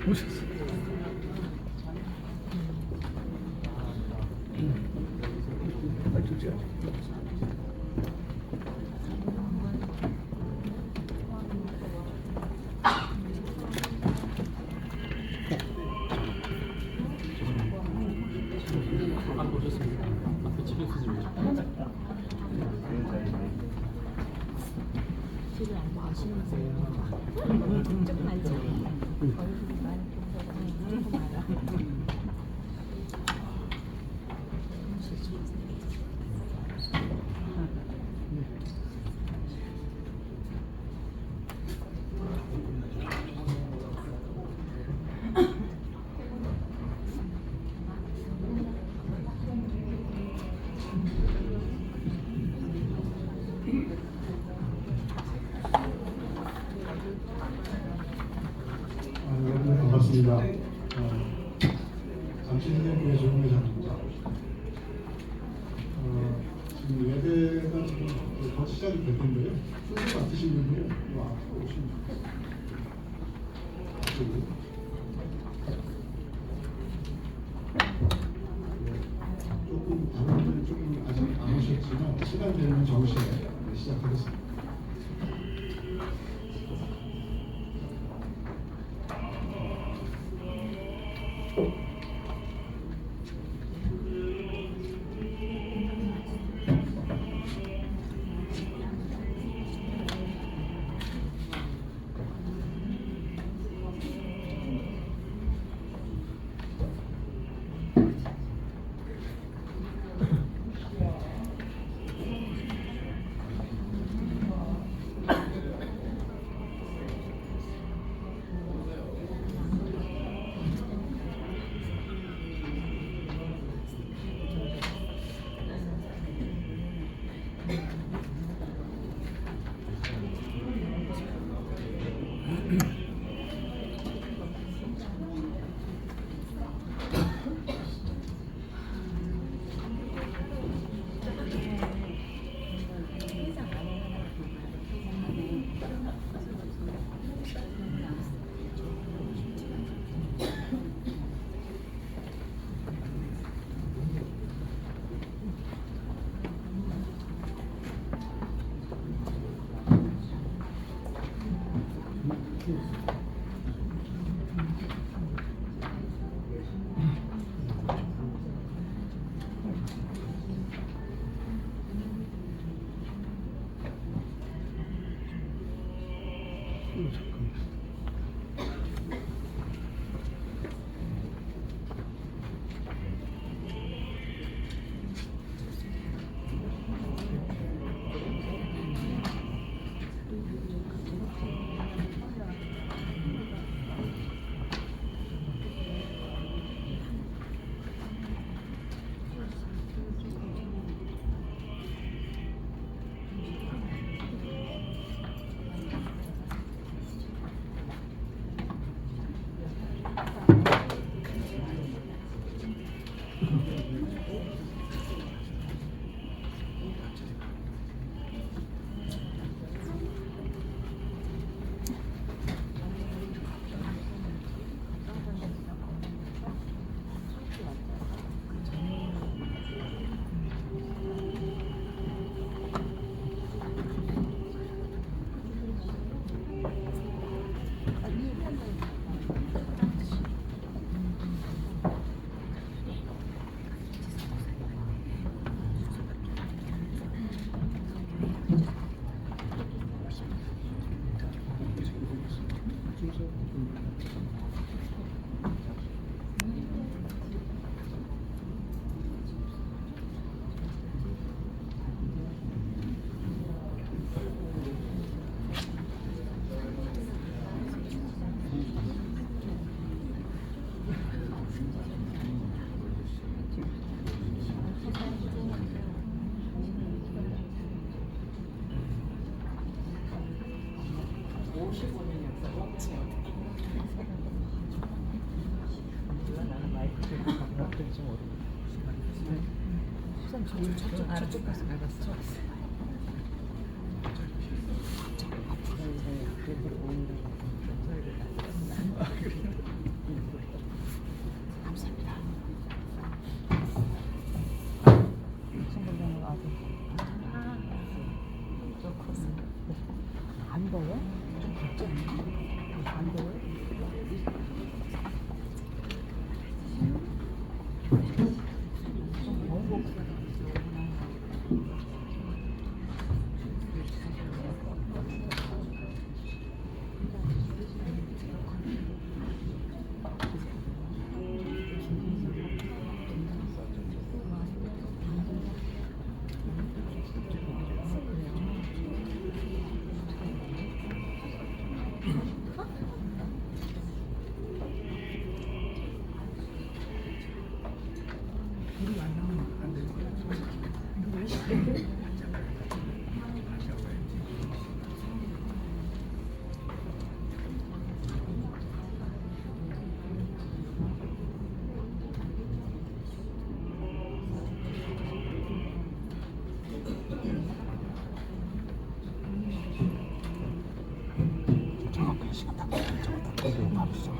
오셨어. 아, 좋지 않아. 안 보셨습니까? 앞에 집에 있으시죠? 집을 안 아시면서요. 좀 알죠? 얼굴이 많이 본 조금 알아. 여러분 반갑습니다. 잠실대교의 조용회장입니다. 지금 예배가 지금 곧 시작이 될 텐데요. 순서 맡으신 분들은 앞으로 오시면 좋겠습니다. 조금 다른분들 조금 아직 안 오셨지만 시간 되면 정시에 시작하겠습니다. 수산 저쪽 가서 밟았어. 감사합니다. 친구들은 아주 좋거든. 안 더워? 좀 덥지 않나? 안 더워? 좀 먹고 정확하게 시간 딱 그리고 바로 시작.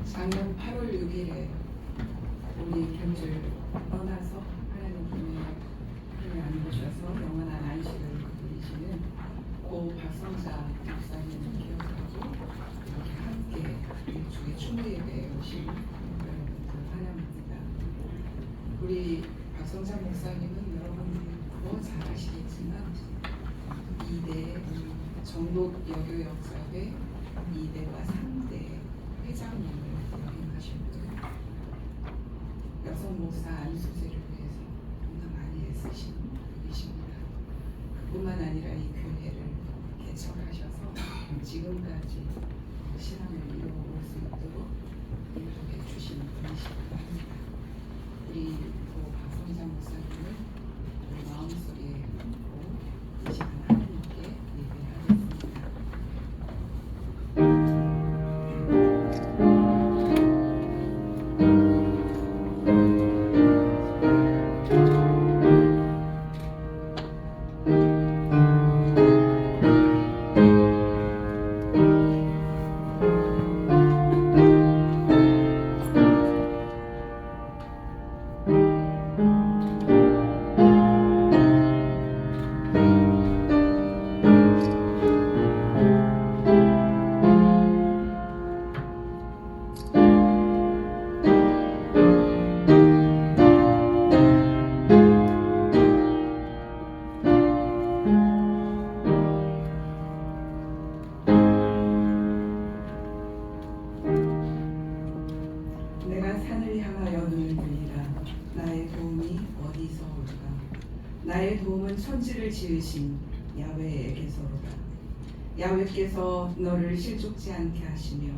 작년 8월 6일에 우리 견주를 떠나서 하나님의 품에 안으셔서 영원한 안식을 누리시는 고 박성자 목사님을 기억하고 이렇게 함께 주의 충리에 오신 여러분들 환영합니다. 우리 박성자 목사님은 여러분들이 더 잘 아시겠지만 2대 전국 여교 역사회 2대와 3대 회장님을 역임하셨고요. 여성 목사 안수제를 위해서 정말 많이 애쓰신 분이십니다. 그뿐만 아니라 이 교회를 개척하셔서 지금까지 신앙을 이루어올 수 있도록 인도해 주신 분이시기도 합니다. 우리 고 박성자 목사님을 우리 마음속에 품고 이 시간 하나님께 예배하겠습니다. 나의 도움은 천지를 지으신 야훼에게서로다. 야훼께서 너를 실족지 않게 하시며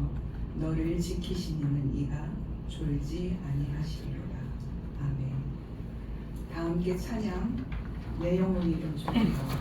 너를 지키시니는 이가 졸지 아니하시리로다. 아멘. 다 함께 찬양 내 영혼이 연주하지.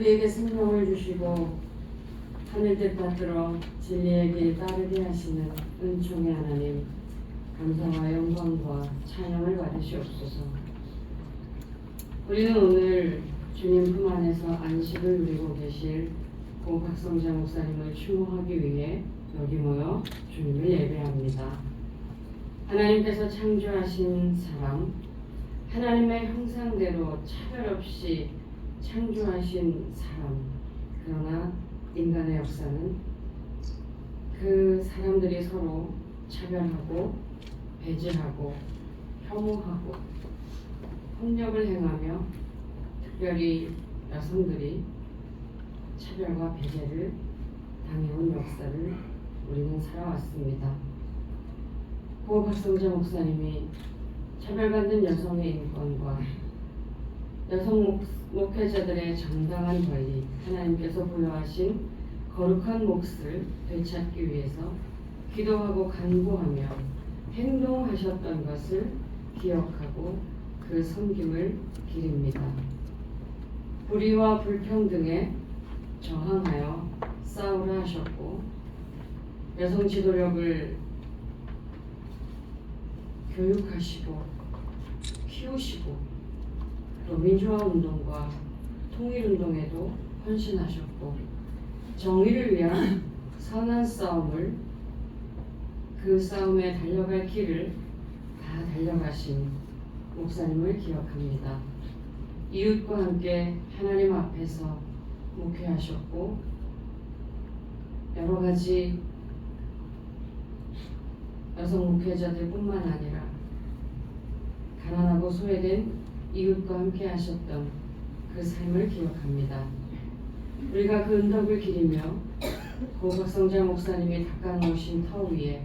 우리에게 생명을 주시고 하늘 뜻 받들어 진리의 길 따르게 하시는 은총의 하나님, 감사와 영광과 찬양을 받으시옵소서. 우리는 오늘 주님 품 안에서 안식을 누리고 계실 고 박성자 목사님을 추모하기 위해 여기 모여 주님을 예배합니다. 하나님께서 창조하신 사람, 하나님의 형상대로 차별 없이 창조하신 사람, 그러나 인간의 역사는 그 사람들이 서로 차별하고 배제하고 혐오하고 폭력을 행하며 특별히 여성들이 차별과 배제를 당해온 역사를 우리는 살아왔습니다. 고 박성자 목사님이 차별받는 여성의 인권과 여성 목회자들의 정당한 권리, 하나님께서 부여하신 거룩한 몫을 되찾기 위해서 기도하고 간구하며 행동하셨던 것을 기억하고 그 섬김을 기립니다. 불의와 불평등에 저항하여 싸우라 하셨고, 여성 지도력을 교육하시고 키우시고 또 민주화 운동과 통일 운동에도 헌신하셨고, 정의를 위한 선한 싸움을, 그 싸움에 달려갈 길을 다 달려가신 목사님을 기억합니다. 이웃과 함께 하나님 앞에서 목회하셨고 여러 가지 여성 목회자들뿐만 아니라 가난하고 소외된 이웃과 함께 하셨던 그 삶을 기억합니다. 우리가 그 은덕을 기리며 고박성자 목사님이 닦아놓으신 터 위에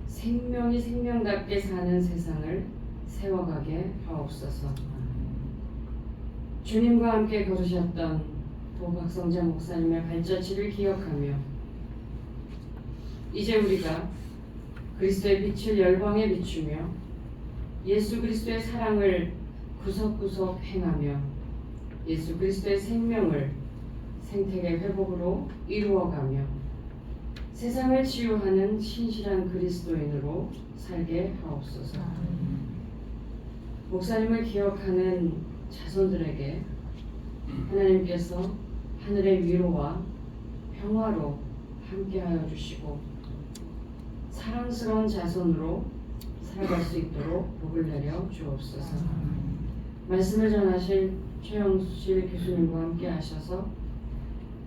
생명이 생명답게 사는 세상을 세워가게 하옵소서. 주님과 함께 걸으셨던 도박성자 목사님의 발자취를 기억하며 이제 우리가 그리스도의 빛을 열방에 비추며 예수 그리스도의 사랑을 구석구석 행하며 예수 그리스도의 생명을 생태계 회복으로 이루어가며 세상을 치유하는 신실한 그리스도인으로 살게 하옵소서. 목사님을 기억하는 자손들에게 하나님께서 하늘의 위로와 평화로 함께하여 주시고 사랑스러운 자손으로 살아갈 수 있도록 복을 내려 주옵소서. 말씀을 전하실 최영실 교수님과 함께 하셔서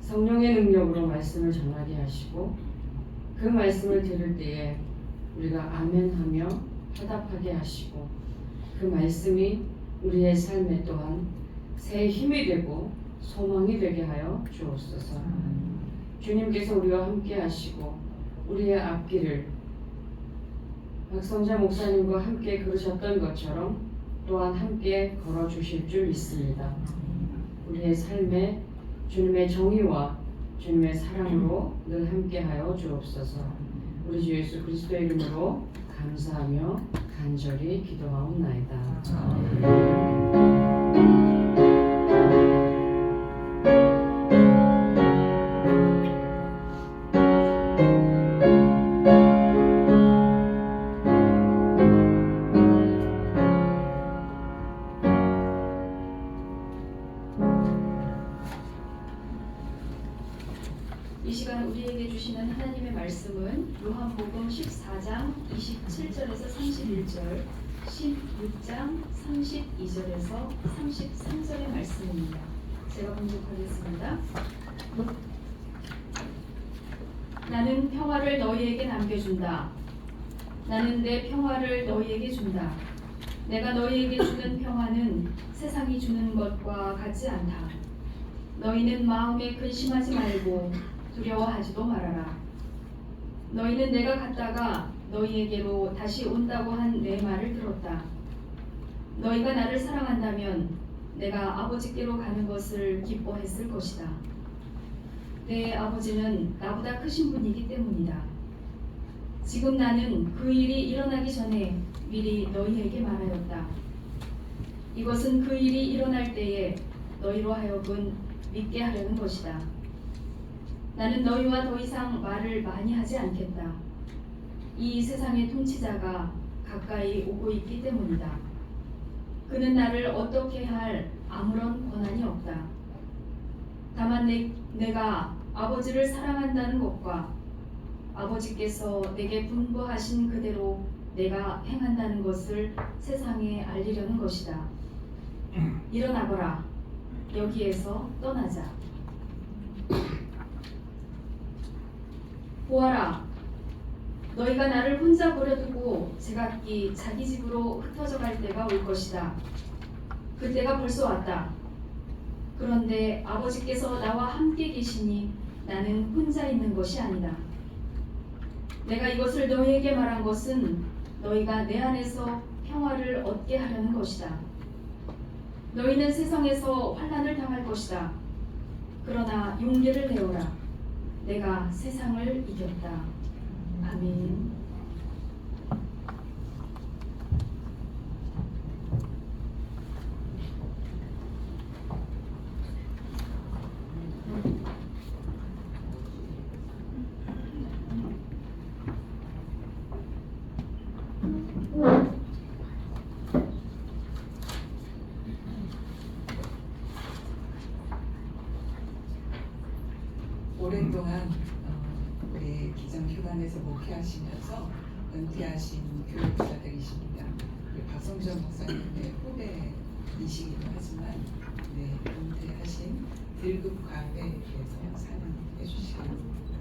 성령의 능력으로 말씀을 전하게 하시고 그 말씀을 들을 때에 우리가 아멘하며 화답하게 하시고 그 말씀이 우리의 삶에 또한 새 힘이 되고 소망이 되게 하여 주옵소서. 주님께서 우리와 함께 하시고 우리의 앞길을 박성자 목사님과 함께 걸으셨던 것처럼 또한 함께 걸어주실 줄 믿습니다. 우리의 삶에 주님의 정의와 주님의 사랑으로 늘 함께하여 주옵소서. 우리 주 예수 그리스도의 이름으로 감사하며 간절히 기도하옵나이다. 이 시간 우리에게 주시는 하나님의 말씀은 요한복음 14장 27절에서 31절, 16장 32절에서 33절의 말씀입니다. 제가 봉독하겠습니다. 나는 평화를 너희에게 남겨준다. 나는 내 평화를 너희에게 준다. 내가 너희에게 주는 평화는 세상이 주는 것과 같지 않다. 너희는 마음에 근심하지 말고 두려워하지도 말아라. 너희는 내가 갔다가 너희에게로 다시 온다고 한 내 말을 들었다. 너희가 나를 사랑한다면 내가 아버지께로 가는 것을 기뻐했을 것이다. 내 아버지는 나보다 크신 분이기 때문이다. 지금 나는 그 일이 일어나기 전에 미리 너희에게 말하였다. 이것은 그 일이 일어날 때에 너희로 하여금 믿게 하려는 것이다. 나는 너희와 더 이상 말을 많이 하지 않겠다. 이 세상의 통치자가 가까이 오고 있기 때문이다. 그는 나를 어떻게 할 아무런 권한이 없다. 다만 내가 아버지를 사랑한다는 것과 아버지께서 내게 분부하신 그대로 내가 행한다는 것을 세상에 알리려는 것이다. 일어나거라. 여기에서 떠나자. 보아라, 너희가 나를 혼자 버려두고 제각기 자기 집으로 흩어져 갈 때가 올 것이다. 그때가 벌써 왔다. 그런데 아버지께서 나와 함께 계시니 나는 혼자 있는 것이 아니다. 내가 이것을 너희에게 말한 것은 너희가 내 안에서 평화를 얻게 하려는 것이다. 너희는 세상에서 환난을 당할 것이다. 그러나 용기를 내어라. 내가 세상을 이겼다. 아멘. 오랫동안 우리 기정휴관에서 목회하시면서 은퇴하신 교육자들이십니다. 박성전 목사님의 후배이시기도 하지만 은퇴하신 들급 가회에서 찬양해 주시겠습니다.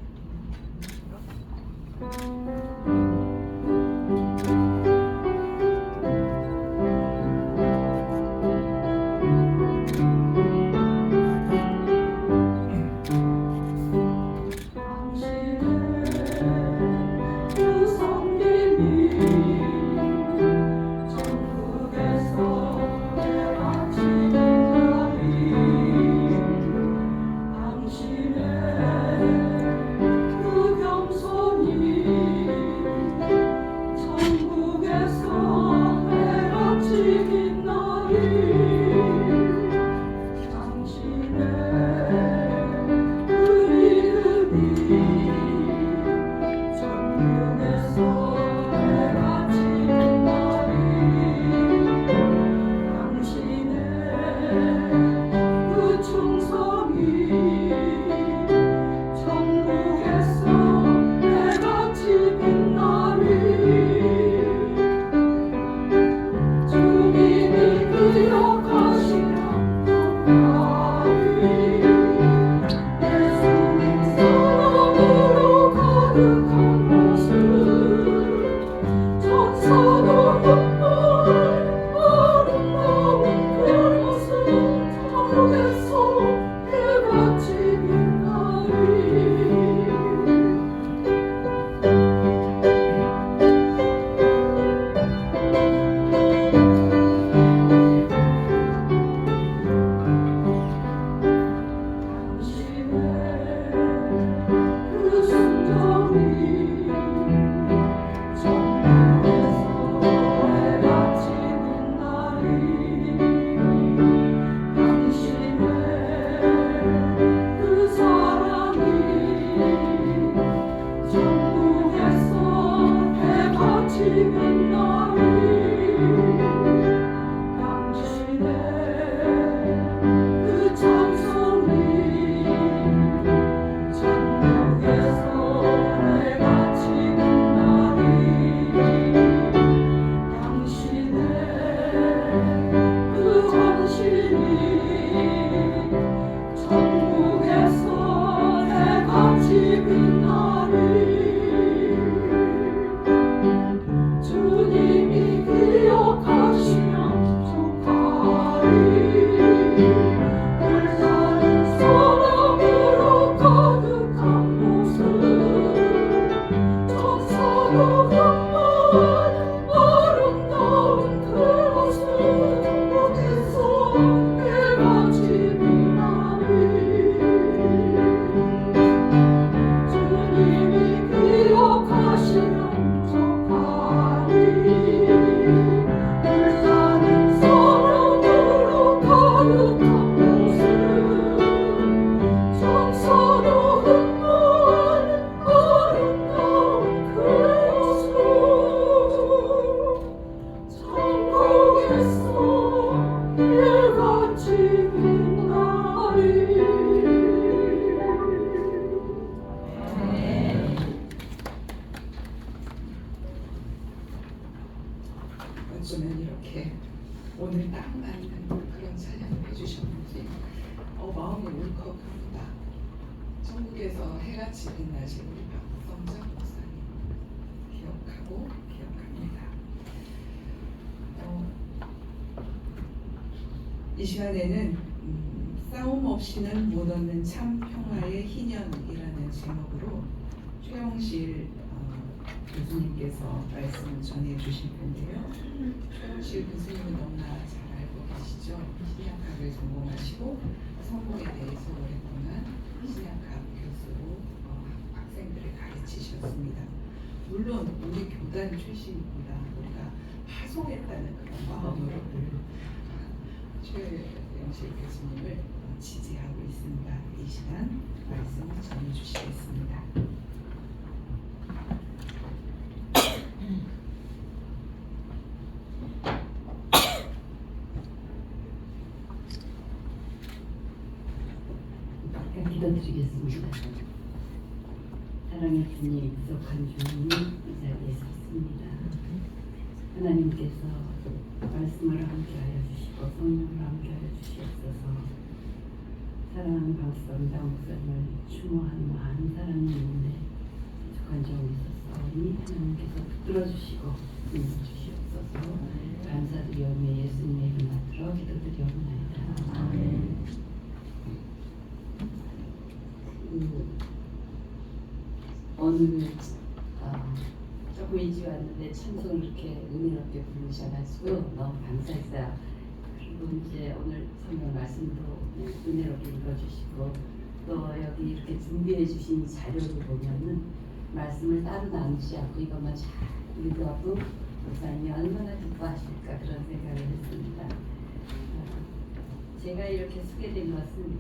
어쩌면 이렇게 오늘 딱 맞는 그런 찬양을 해주셨는지 마음이 울컥합니다. 천국에서 해같이 빛나신 우리 박성정 목사님 기억합니다. 이 시간에는 싸움 없이는 못 얻는 참 평화의 희년이라는 제목으로 최영실 교수님께서 말씀을 전해 주실 텐데요. 최영실 교수님은 너무나 잘 알고 계시죠. 신약학을 전공하시고 성공에 대해서 오랫동안 신약학 교수로 학생들을 가르치셨습니다. 물론 우리 교단 출신입니다. 우리가 파송했다는 그런 마음으로 최영실 교수님을 지지하고 있습니다. 이 시간 말씀을 전해 주시겠습니다. 기도드리겠습니다. 사랑의 주님, 약속한 주님이 이 자리에 섰습니다. 하나님께서 말씀을 함께하여 주시고 성령을 함께하여 주시옵소서. 사랑하는 박성장 목사님을 추모하는 많은 사람이 있는데 부족한 점이 있었사오니 하나님께서 붙들어주시고 인도주시옵소서. 감사드리오며 예수님의 이름 받들어 기도드리옵나이다. 오늘 조금 일찍 왔는데 찬송을 이렇게 은혜롭게 부르셔가지고 너무 감사했어요. 그리고 이제 오늘 성경 말씀도 은혜롭게 읽어주시고 또 여기 이렇게 준비해 주신 자료를 보면은 말씀을 따로 나누지 않고 이것만 잘 읽어도 목사님이 얼마나 기뻐하실까 그런 생각을 했습니다. 제가 이렇게 쓰게 된 것은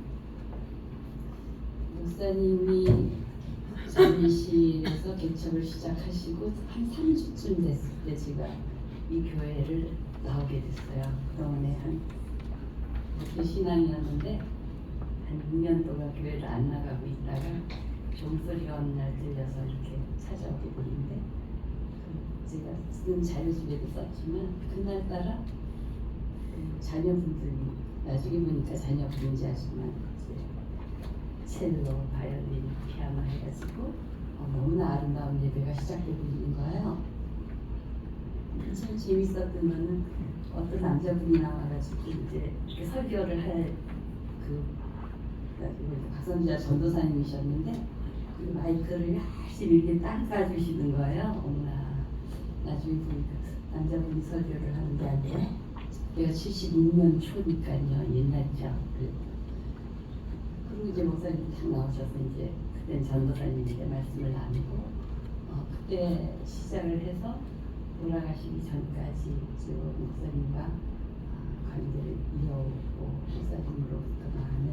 목사님이 잠실에서 개척을 시작하시고 한 3주쯤 됐을 때 제가 이 교회를 나오게 됐어요. 그동안에 한 목회 신앙이었는데 한 6년 동안 교회를 안 나가고 있다가 종소리가 어느 날 들려서 이렇게 찾아오게 됐는데 제가 쓰는 자료 중에도 썼지만 그날따라 자녀분들이 나중에 보니까 자녀분인지 아시지만 첼로, 바이올린, 피아노 해가지고 너무나 아름다운 예배가 시작되고 있는 거예요. 참 재밌었던 거는 어떤 남자분이 나와가지고 이제 이렇게 설교를 할 박선주야 전도사님이셨는데 그 마이크를 열심히 이렇게 닦아주시는 거예요. 어머나 나중에 보니까 남자분이 설교를 하는 게 아니라 내가 76년 초니까요. 옛날이죠. 그리고 이제 목사님 딱 나오셔서 이제 그땐 전도사님인데 말씀을 나누고 그때 시작을 해서 돌아가시기 전까지 쭉 목사님과 관계를 이어오고 목사님으로부터 많은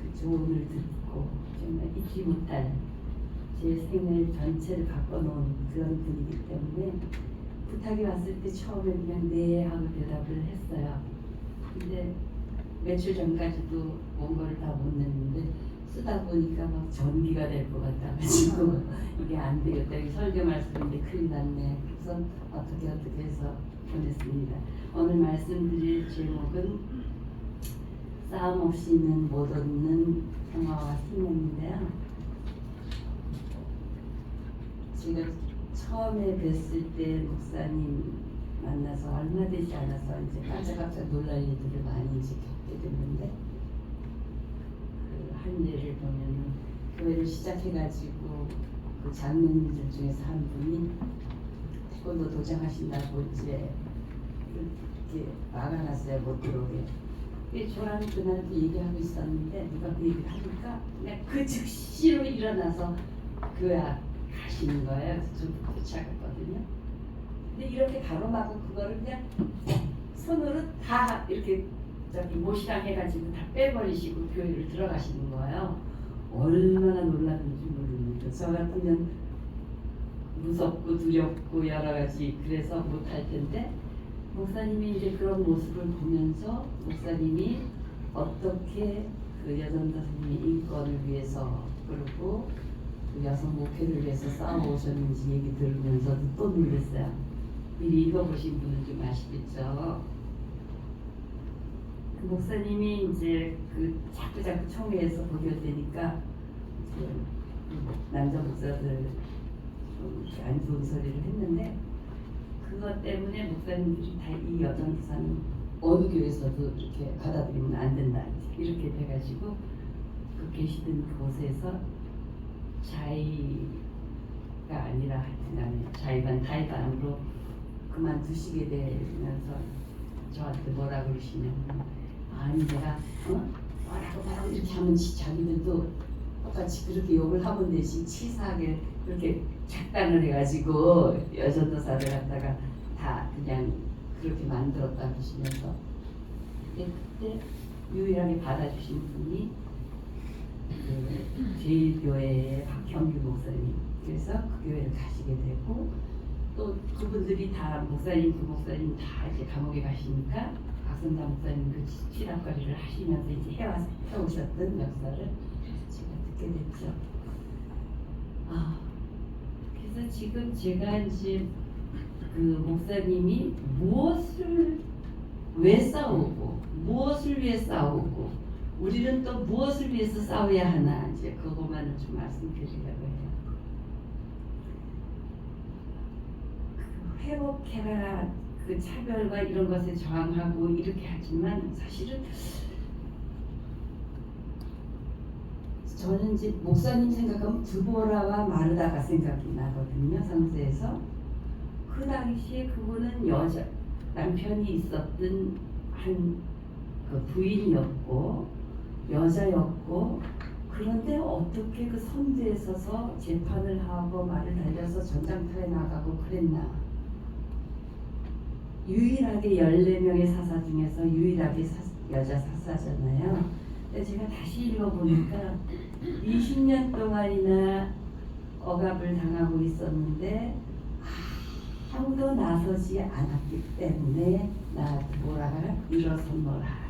그 조언을 듣고 정말 잊지 못할 제 생을 전체를 바꿔놓은 그런 분이기 때문에 부탁이 왔을 때 처음에 그냥 네 하고 대답을 했어요. 근데 며칠 전까지도 원고를 다 못 냈는데 쓰다 보니까 막 전기가 될 것 같아가지고 이게 안 되겠다. 여기 설교 말씀인데 큰일 났네. 그래서 어떻게 해서 보냈습니다. 오늘 말씀드릴 제목은 싸움 없이는 못 얻는 평화와 생명인데요. 제가 처음에 뵀을 때 목사님 만나서 얼마 되지 않아서 이제 깜짝깜짝 놀랄 일들을 많이 이제 겪게 됐는데 그 한 예를 보면은 교회를 시작해가지고 그 장로님들 중에서 한 분이 태권도 도장하신다고 이제 이렇게 막아놨어요. 못 들어오게. 저랑 그날 얘기하고 있었는데 누가 그 얘기를 하니까 그냥 그 즉시로 일어나서 교회 가시는 거예요. 그래서 좀 쫓아갔거든요. 근데 이렇게 가로막고 그거를 그냥 손으로 다 이렇게 저기 못이랑 해가지고 다 빼버리시고 교회를 들어가시는 거예요. 얼마나 놀랐는지 모르는데 저 같으면 무섭고 두렵고 여러 가지 그래서 못할 텐데 목사님이 이제 그런 모습을 보면서 목사님이 어떻게 그 여전 선생님의 인권을 위해서 그리고 그 여성 목회를 위해서 싸워오셨는지 얘기 들으면서도 또 놀랐어요. 미리 읽어보신 분은 좀 아시겠죠? 그 목사님이 이제 그 자꾸 총회에서 보게 되니까 남자 목사들 안 좋은 소리를 했는데 그것 때문에 목사님들이 다 이 여전 기사는 어느 교회에서도 이렇게 받아들이면 안 된다 이렇게 돼가지고 그 계시던 곳에서 자의가 아니라 하여튼간에 자의반 타의반으로 그만두시게 되면서 저한테 뭐라 그러시냐면 아니 내가 뭐라고 이렇게 하면 자기들도 똑같이 그렇게 욕을 하면 되지 치사하게 그렇게 작단을 해가지고 여전도사를 갖다가 다 그냥 그렇게 만들었다 하시면서 그때 유일하게 받아주신 분이 그 제1교회의 박형규 목사님. 그래서 그 교회를 가시게 되고 또 그분들이 다 목사님 그 목사님 다 이제 감옥에 가시니까 박선자 목사님 그 치락거리를 하시면서 이제 해오셨던 역사를 제가 듣게 됐죠. 그래서 지금 제가 이제 그 목사님이 무엇을 왜 싸우고 무엇을 위해 싸우고 우리는 또 무엇을 위해서 싸워야 하나 이제 그것만을 좀 말씀드리려고 해요. 그 회복해라 그 차별과 이런 것에 저항하고 이렇게 하지만 사실은 저는 이제 목사님 생각하면 드보라와 마르다가 생각이 나거든요. 성서에서 그 당시에 그분은 여자 남편이 있었던 한 그 부인이었고 여자였고 그런데 어떻게 그 선두에 서서 재판을 하고 말을 달려서 전장터에 나가고 그랬나. 유일하게 14명의 사사 중에서 유일하게 여자 사사잖아요. 근데 제가 다시 읽어보니까 20년 동안이나 억압을 당하고 있었는데 아무도 나서지 않았기 때문에 나 뭐라가 일어섰노라.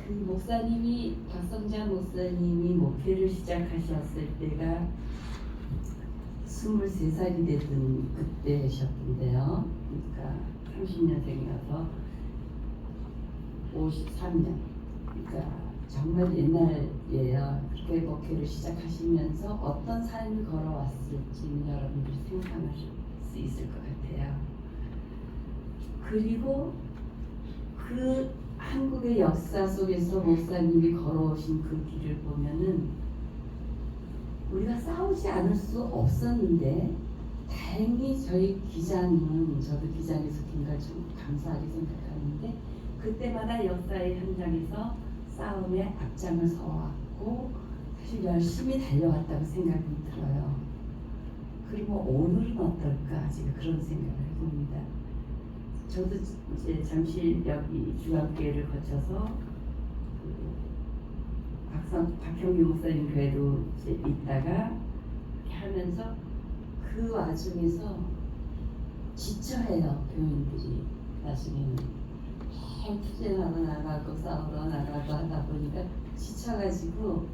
그 목사님이 박성자 목사님이 목회를 시작하셨을 때가 23살이 되던 그때셨던데요. 그러니까 30년생이어서 53년. 그러니까 정말 옛날이에요. 그렇게 목회를 시작하시면서 어떤 삶을 걸어왔을지는 여러분들이 생각하실 수 있을 것 같아요. 그리고 그 한국의 역사 속에서 목사님이 걸어오신 그 길을 보면은 우리가 싸우지 않을 수 없었는데 다행히 저희 기장은 저도 기장에 속한 걸 좀 감사하게 생각하는데 그때마다 역사의 현장에서 싸움에 앞장을 서왔고 사실 열심히 달려왔다고 생각이 들어요. 그리고 오늘은 어떨까 제가 그런 생각을 해봅니다. 저도 이제 잠시 여기 중앙교회를 거쳐서 박형규 목사님 교회도 이제 있다가 이렇게 하면서 그 와중에서 지쳐해요. 교인들이 나중에는 투쟁하러 나가고 싸우러 나가고 하다 보니까 지쳐가지고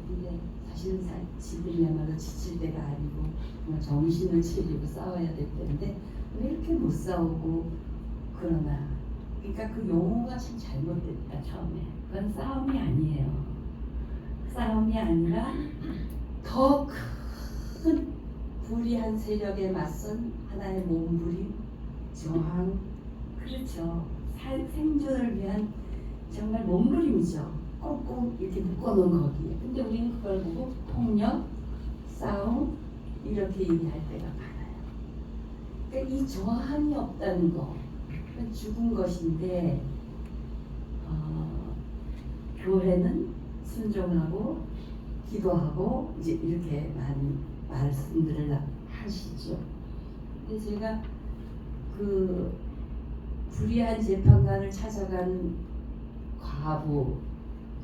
근데 사실은 지들이야말로 지칠 때가 아니고 정말 정신을 차리고 싸워야 될 텐데 왜 이렇게 못 싸우고 그러나. 그러니까 그 용어가 참 잘못됐다 처음에. 그건 싸움이 아니에요. 싸움이 아니라 더 큰 불의한 세력에 맞선 하나의 몸부림, 저항, 그렇죠. 생존을 위한 정말 몸부림이죠. 꽁꽁 이렇게 묶어놓은 거기에. 근데 우리는 그걸 보고 폭력, 싸움 이렇게 얘기할 때가 많아요. 그러니까 이 저항이 없다는 거, 죽은 것인데 교회는 순종하고 기도하고 이제 이렇게 많은 말씀들을 하시죠. 근데 제가 그 불의한 재판관을 찾아간 과부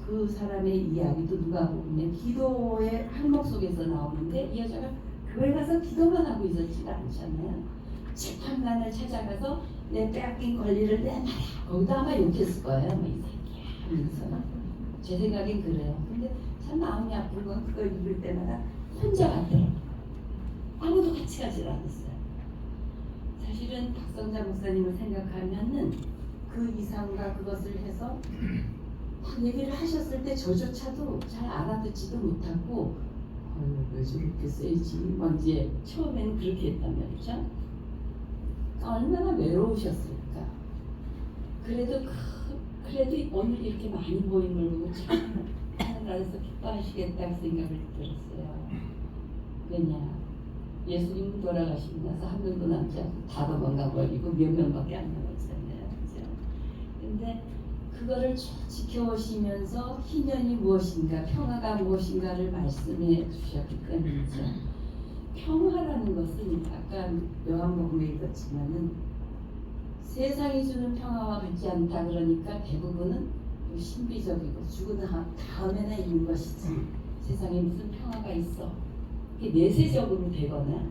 그 사람의 이야기도 누가 보면 기도의 항목 속에서 나오는데 이 여자가 교회 가서 기도만 하고 있었지가 않잖아요. 재판관을 찾아가서 내 빼앗긴 권리를 내놔라. 거기도 아마 욕했을 거예요. 뭐 이 새끼야 하면서. 제 생각엔 그래요. 근데 참 마음이 아픈 건 그거 읽을 때마다 혼자 갔더라고요. 아무도 같이 가질 않았어요. 사실은 박성자 목사님을 생각하면은 그 이상과 그것을 해서 막 얘기를 하셨을 때 저조차도 잘 알아듣지도 못하고 왜 저렇게 세지? 막 이제 처음에는 그렇게 했단 말이죠. 얼마나 외로우셨을까. 그래도 오늘 이렇게 많이 모인 걸 보고 참 하나님께서 기뻐하시겠다고 생각을 들었어요. 왜냐? 예수님 돌아가시고 나서 한 명도 남지 않고 다 도망가 버리고 몇 명밖에 안 남았잖아요. 그죠? 근데 그거를 지켜오시면서 희년이 무엇인가, 평화가 무엇인가를 말씀해 주셨기 때문이죠. 평화라는 것은 아까 요한복음에 읽었지만은 세상이 주는 평화와 같지 않다 그러니까 대부분은 신비적이고 죽은 다음에나 있는 것이지 세상에 무슨 평화가 있어. 이게 내세적으로 되거나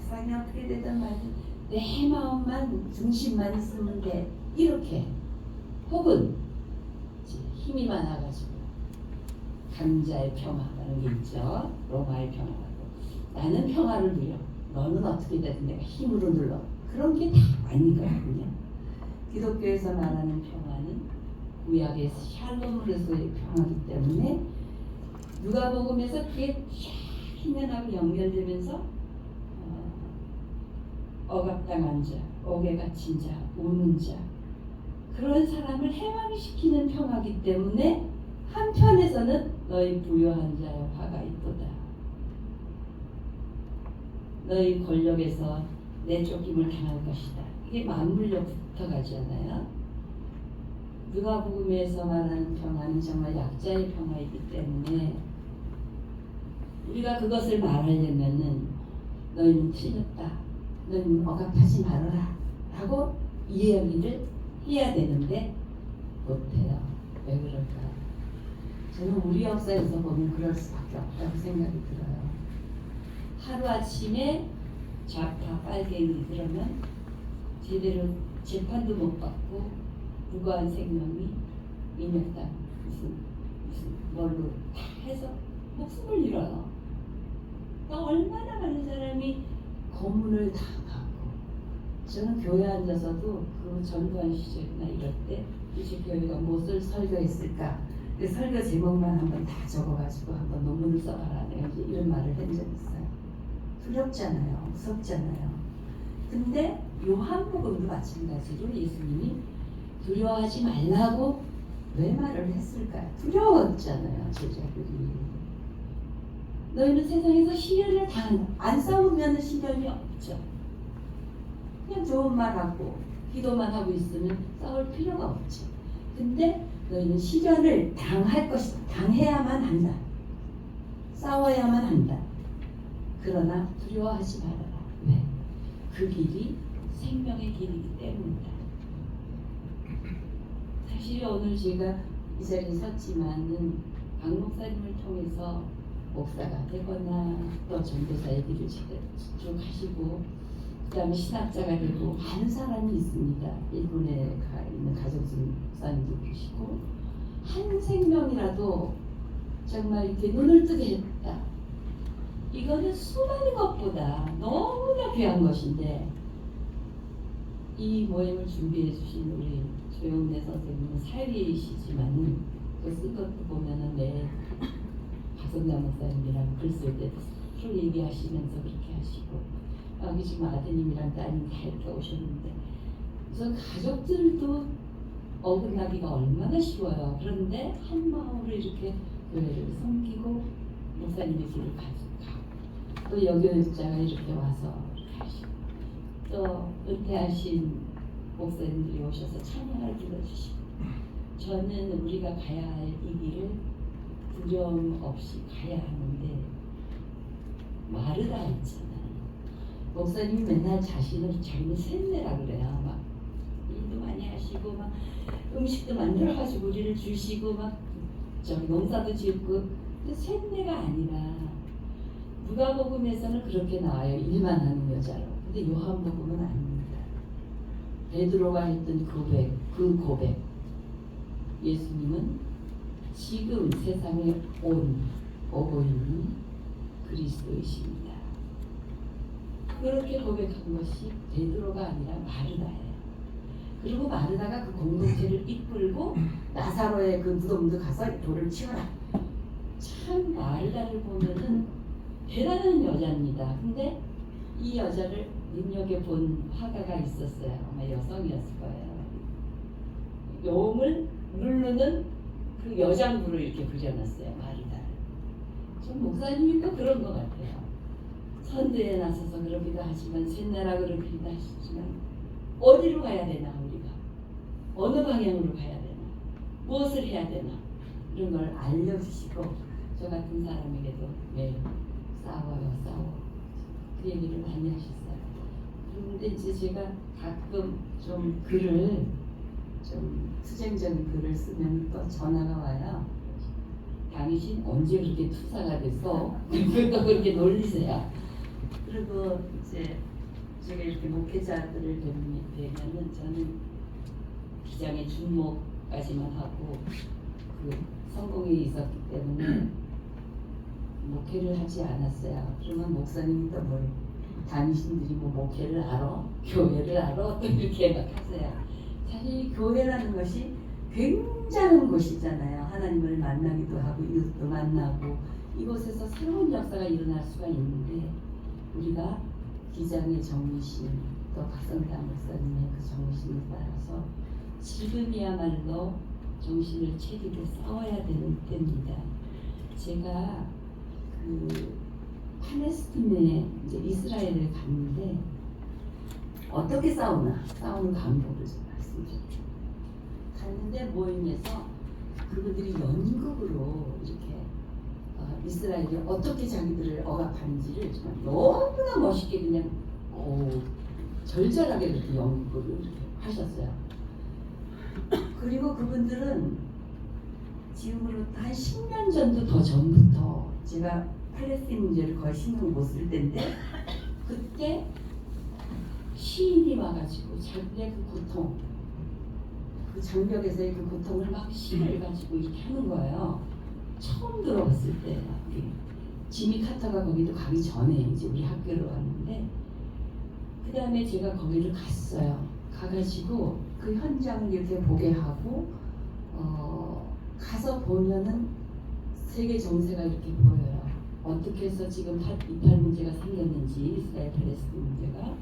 세상이 어떻게 되든 말든 내 마음만 중심만 있으면 돼 이렇게 혹은 힘이 많아가지고 강자의 평화라는 게 있죠. 로마의 평화라고 나는 평화를 누려 너는 어떻게 되든 내가 힘으로 눌러 그런 게 다 아니거든요. 기독교에서 말하는 평화는 구약의 샬롬으로서의 평화이기 때문에 누가복음에서 그게 희년하고 연결되면서 억압당한 자, 옥에 갇힌 자, 우는 자 그런 사람을 해방시키는 평화이기 때문에 한편에서는 너희 부요한 자여 화가 있도다. 너희 권력에서 내쫓김을 당할 것이다. 이게 맞물려 붙어가잖아요. 누가복음에서 말하는 평화는 정말 약자의 평화이기 때문에 우리가 그것을 말하려면은 너희는 틀렸다. 너희는 억압하지 말아라. 라고 이야기를 해야 되는데 못해요. 왜 그럴까? 저는 우리 역사에서 보면 그럴 수밖에 없다고 생각이 들어요. 하루아침에 좌파 빨갱이 그러면 제대로 재판도 못 받고 무고한 생명이 인혁당 무슨 뭘로 다 해서 목숨을 잃어요. 그러니까 얼마나 많은 사람이 고문을 당하고 저는 교회 앉아서도 그 전두환 시절이나 이럴 때 이제 교회가 무엇을 설교했을까 그 설교 제목만 한번 다 적어가지고 한번 논문을 써봐라 내가 이제 이런 말을 한 적 있어요. 두렵잖아요. 무섭잖아요. 근데 요한복음도 마찬가지로 예수님이 두려워하지 말라고 왜 말을 했을까요? 두려웠잖아요. 제자들이. 너희는 세상에서 시련을 당한다. 안 싸우면 시련이 없죠. 그냥 좋은 말하고 기도만 하고 있으면 싸울 필요가 없죠. 근데 너희는 시련을 당할 것이다. 당해야만 한다. 싸워야만 한다. 그러나 두려워하지 말아라. 왜? 그 길이 생명의 길이기 때문이다. 사실 오늘 제가 이 자리에 섰지만은 박 목사님을 통해서 목사가 되거나 또 전도사의 길을 쭉 하시고 그 다음에 신학자가 되고 많은 사람이 있습니다. 일본에 가 있는 가정순 목사님도 계시고 한 생명이라도 정말 이렇게 눈을 뜨게 했다. 이거는 수많은 것보다 너무나 귀한 것인데 이 모임을 준비해 주신 우리 조영래 선생님은 살리시지만은 그 쓴 것도 보면은 내 박성남 목사님이랑 글 쓸 때도 쭉 얘기하시면서 그렇게 하시고 여기 지금 아드님이랑 따님 다 이렇게 오셨는데 우선 가족들도 어긋나기가 얼마나 쉬워요. 그런데 한 마음으로 이렇게 교회를 섬기고 목사님의 길을 가고 또 여교육자가 이렇게 와서 이렇게 하시고 또 은퇴하신 목사님들이 오셔서 찬양을 불러주시고 저는 우리가 가야 할 이 길을 두려움 없이 가야 하는데 마르다 있잖아요. 목사님이 맨날 자신을 자기는 샘내라 그래요. 막 일도 많이 하시고 막 음식도 만들어가지고 우리를 주시고 막 저기 농사도 짓고 근데 샘내가 아니라 누가복음에서는 그렇게 나와요. 일만 하는 여자로. 근데 요한복음은 아닙니다. 베드로가 했던 그 고백. 예수님은 지금 세상에 오고 있는 그리스도이십니다. 그렇게 고백한 것이 베드로가 아니라 마르다예요. 그리고 마르다가 그 공동체를 이끌고 나사로의 그 무덤도 가서 돌을 치워라. 참 마르다를 보면은 대단한 여자입니다. 근데 이 여자를 능력에 본 화가가 있었어요. 아마 여성이었을 거예요. 용을 누르는 그 여장부로 이렇게 그려놨어요. 마르다를. 전 목사님이 또 그런 것 같아요. 선대에 나서서 그러기도 하지만 셋내라 그러기도 하시지만 어디로 가야 되나 우리가 어느 방향으로 가야 되나 무엇을 해야 되나 이런 걸 알려주시고 저 같은 사람에게도 매일 싸워 그 얘기를 많이 하셨어요. 그런데 이제 제가 가끔 좀 글을 좀 투쟁적인 글을 쓰면 또 전화가 와요. 당신 언제 그렇게 투사가 됐어? 또 그렇게 놀리세요. 그리고 이제 제가 이렇게 목회자들을 뵈면은 저는 기장의 준목까지만 하고 그 성공이 있었기 때문에 목회를 하지 않았어요. 그러면 목사님이 또 뭘 당신들이 뭐 목회를 알아? 교회를 알아? 또 이렇게 막 하세요. 사실 교회라는 것이 굉장한 곳이잖아요. 하나님을 만나기도 하고 이웃도 만나고 이곳에서 새로운 역사가 일어날 수가 있는데 우리가 기장의 정신 또 박성당 목사님의 그 정신에 따라서 지금이야말로 정신을 차리게 싸워야 되는 때입니다. 제가 그 팔레스틴에 이제 이스라엘을 갔는데 어떻게 싸우나 싸우는 방법을 좀 말씀드릴게요. 갔는데 모임에서 그분들이 연극으로 이렇게 이스라엘이 어떻게 자기들을 억압하는지를 정말 너무나 멋있게 그냥 절절하게 이렇게 연극을 이렇게 하셨어요. 그리고 그분들은 지금으로부터 한 10년 전도 더 전부터 제가 팔레스틴 문제를 거의 신경 못 쓸 때인데 그때 시인이 와가지고 자기의 그 고통 그 장벽에서의 그 고통을 막 시를 가지고 이렇게 하는 거예요. 처음 들어봤을 때 지미 카터가 거기도 가기 전에 이제 우리 학교로 왔는데 그 다음에 제가 거기를 갔어요. 가가지고 그 현장을 이렇게 보게 하고 가서 보면은 세계 정세가 이렇게 보여요. 어떻게 해서 지금 이팔 문제가 생겼는지 이스라엘 팔레스틴 문제가.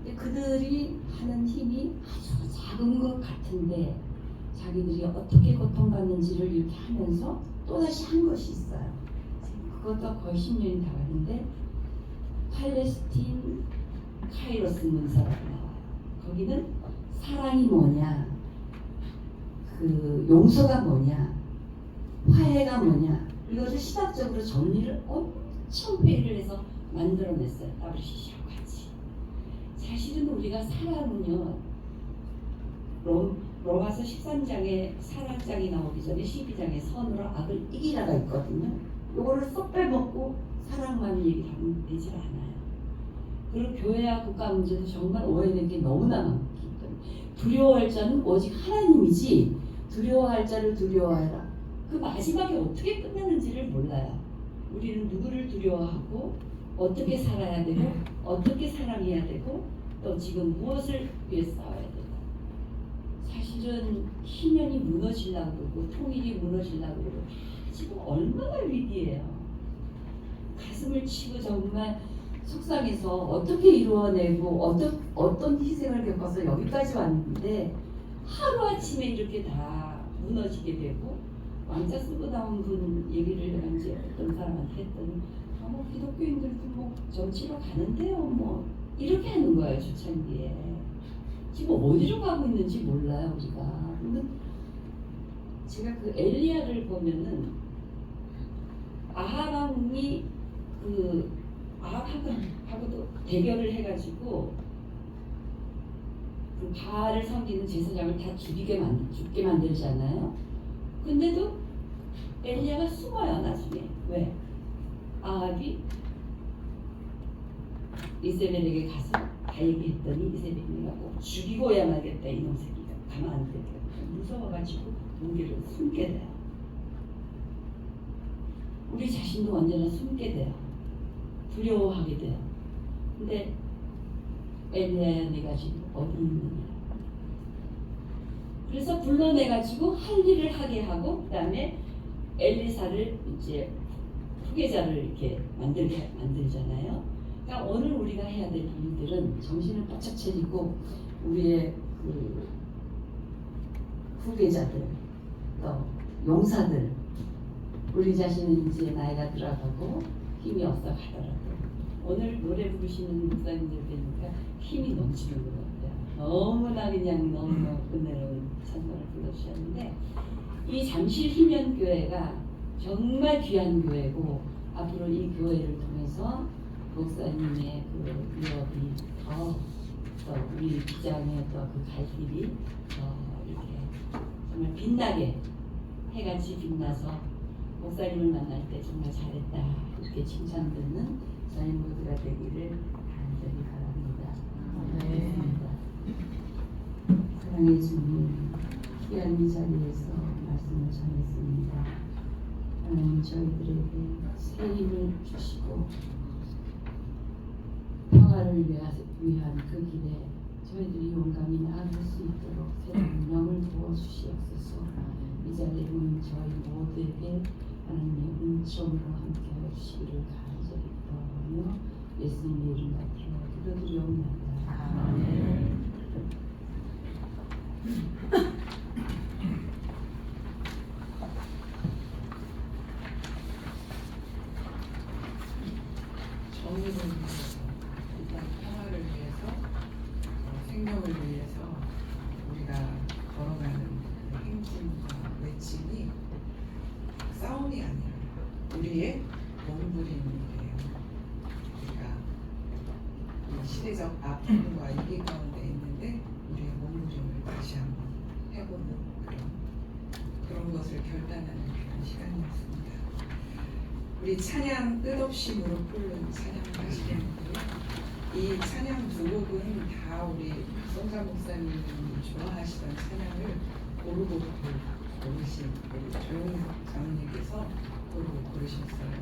근데 그들이 하는 힘이 아주 작은 것 같은데 자기들이 어떻게 고통받는지를 이렇게 하면서 또다시 한 것이 있어요. 그것도 거의 10년이 다 갔는데 팔레스틴 카이로스 문서라고 나와요. 거기는 사랑이 뭐냐, 그 용서가 뭐냐, 화해가 뭐냐 이것을 시각적으로 정리를 엄청 회의를 해서 만들어냈어요. WCC하고 같이. 사실은 우리가 사람은요 로마서 13장에 사랑장이 나오기 전에 12장에 선으로 악을 이기라가 있거든요. 요거를 쏙 빼먹고 사랑만 얘기하면 되질 않아요. 그리고 교회와 국가 문제도 정말 오해된 게 너무나 많기 때문에 두려워할 자는 오직 하나님이지 두려워할 자를 두려워하라. 그 마지막에 어떻게 끝나는지를 몰라요. 우리는 누구를 두려워하고 어떻게 살아야 되고 어떻게 사랑해야 되고 또 지금 무엇을 위해 싸워야 되고 사실은 희년이 무너지려고 그러고 통일이 무너지려고 그러고 지금 얼마나 위기예요. 가슴을 치고 정말 속상해서 어떻게 이루어내고 어떤 희생을 겪어서 여기까지 왔는데 하루아침에 이렇게 다 무너지게 되고 왕자 쓰고 나온 분 얘기를 내가 이제 어떤 사람한테 했더니 뭐 기독교인들도 뭐 정치로 가는데요 뭐 이렇게 하는 거예요. 초창기에 지금 어디로 가고 있는지 몰라요 우리가. 근데 제가 그 엘리야를 보면은 아합왕이 그 아합하고도 대결을 해가지고 그 바알을 섬기는 제사장을 다 죽게 만들잖아요. 근데도 엘리야가 숨어요 나중에. 왜? 아합이 이세벨에게 가서 다 얘기했더니 이세벨이가 꼭 죽이고야 말겠다 이놈 새끼가 가만 안 되겠다. 무서워가지고 무기를 숨게 돼요. 우리 자신도 언제나 숨게 돼요. 두려워하게 돼요. 근데 엘리야야 네가 지금 어디 있느냐. 그래서 불러내가지고 할 일을 하게 하고 그다음에 엘리사를 이제 후계자를 이렇게 만들잖아요. 그러니까 오늘 우리가 해야 될 일들은 정신을 바짝 차리고 우리의 그 후계자들 또 용사들 우리 자신은 이제 나이가 들어가고 힘이 없어 가더라도 오늘 노래 부르시는 목사님들 뵈니까 힘이 넘치는 것 같아요. 너무나 그냥 너무 은혜로운 찬송을 불러주셨는데 이 잠실 희면교회가 정말 귀한 교회고 앞으로 이 교회를 통해서 목사님의 그 위협이 더 우리 기장의 또 그 갈 길이 더 이렇게 정말 빛나게 해같이 빛나서 목사님을 만날 때 정말 잘했다 이렇게 칭찬 듣는 저희 모두가 되기를 간절히 바랍니다. 네. 사랑의 주님, 귀한 이 자리에서 말씀을 전했습니다. 하나님 저희들에게 새 힘을 주시고 나를 위한 그 길에 저희들이 용감히 나아갈 수 있도록 새로운 운명을 부어주시옵소서. 이 자리에 오는 저희 모두에게 하나님의 은총으로 함께하여 주시기를 간절히 기도하며 예수님의 이름 받들어 기도드리옵나이다. 아멘. 정의를 위해서, 일단 평화를 위해서, 생명을 위해서 우리가 걸어가는 그 행진과 외침이 싸움이 아니라 우리의 몸부림이에요. 우리가 이 시대적 아픔과 위기 가운데 있는데 우리의 몸부림을 다시 한번 해보는 그런 것을 결단하는 그런 시간이었습니다. 우리 찬양 끝없이 무릎 꿇는 찬양 하시겠는데요. 이 찬양 두 곡은 다 우리 성자 목사님이 좋아하시던 찬양을 고르고 고르신 우리 조용히 장로님께서 고르고 고르셨어요.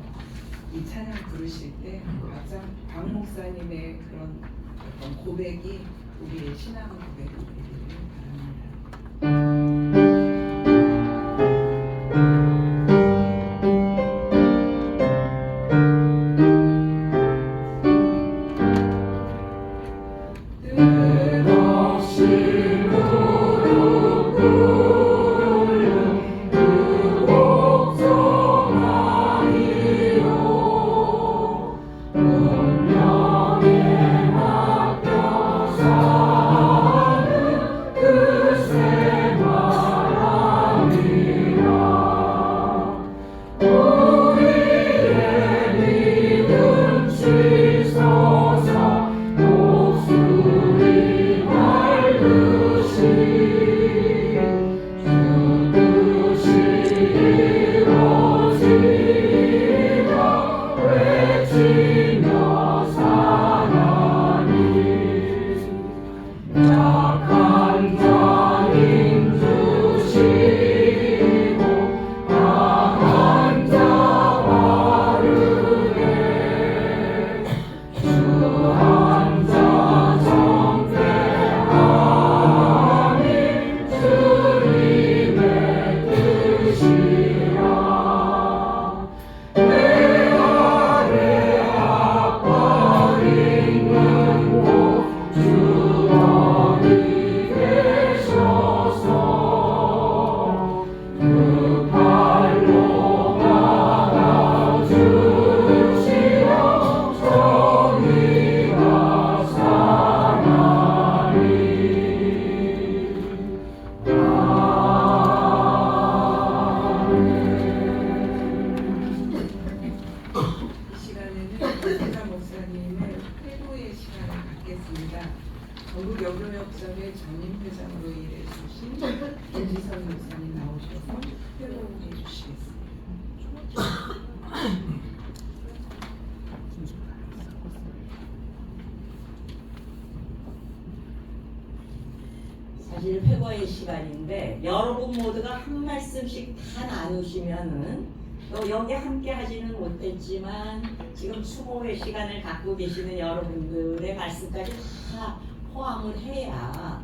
이 찬양 부르실 때 박 목사님의 그런 어떤 고백이 우리의 신앙 고백이 되기를 바랍니다. 전국 여교역점의 전임회장으로 일해주신 김지선 목사님 나오셔서 회고해 주시겠습니다. 사실 회고의 시간인데 여러분 모두가 한 말씀씩 다 나누시면은 또 여기 함께 하지는 못했지만 지금 추모회 시간을 갖고 계시는 여러분들의 말씀까지 다 포함을 해야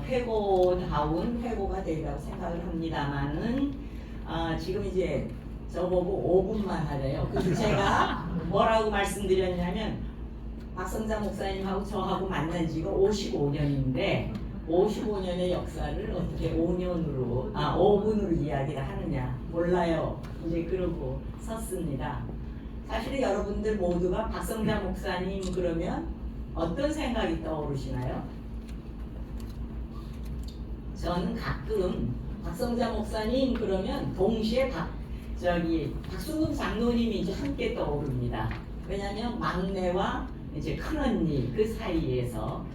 회고다운 회고가 되리라고 생각을 합니다만은 지금 이제 저보고 5분만 하래요. 그래서 제가 뭐라고 말씀드렸냐면 박성자 목사님하고 저하고 만난 지가 55년인데 55년의 역사를 어떻게 5분으로 이야기를 하느냐 몰라요. 이제 그러고 섰습니다. 사실 여러분들 모두가 박성자 목사님 그러면 어떤 생각이 떠오르시나요? 저는 가끔 박성자 목사님 그러면 동시에 박순금 장로님이 이제 함께 떠오릅니다. 왜냐하면 막내와 이제 큰언니 그 사이에서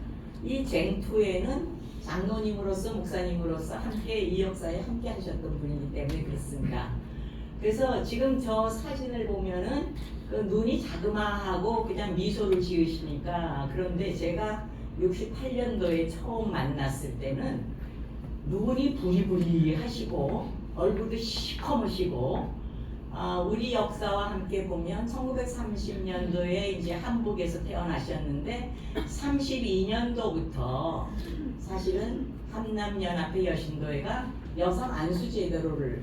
이 쟁투에는 장로님으로서 목사님으로서 함께 이 역사에 함께 하셨던 분이기 때문에 그렇습니다. 그래서 지금 저 사진을 보면은 그 눈이 자그마하고 그냥 미소를 지으시니까 그런데 제가 68년도에 처음 만났을 때는 눈이 부리부리 하시고 얼굴도 시커머시고 우리 역사와 함께 보면 1930년도에 이제 한국에서 태어나셨는데 32년도부터 사실은 한남연합회 여신도회가 여성 안수 제도를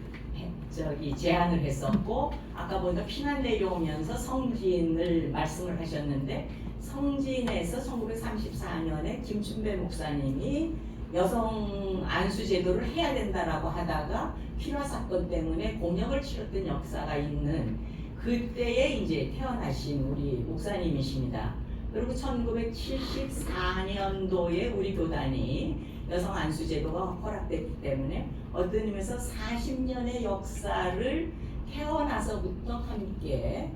제안을 했었고, 아까 보니까 피난 내려오면서 성진을 말씀을 하셨는데, 성진에서 1934년에 김춘배 목사님이 여성 안수 제도를 해야 된다라고 하다가 필화 사건 때문에 공역을 치렀던 역사가 있는 그때에 이제 태어나신 우리 목사님이십니다. 그리고 1974년도에 우리 교단이 여성 안수 제도가 허락됐기 때문에 어떤 의미에서 40년의 역사를 태어나서부터 함께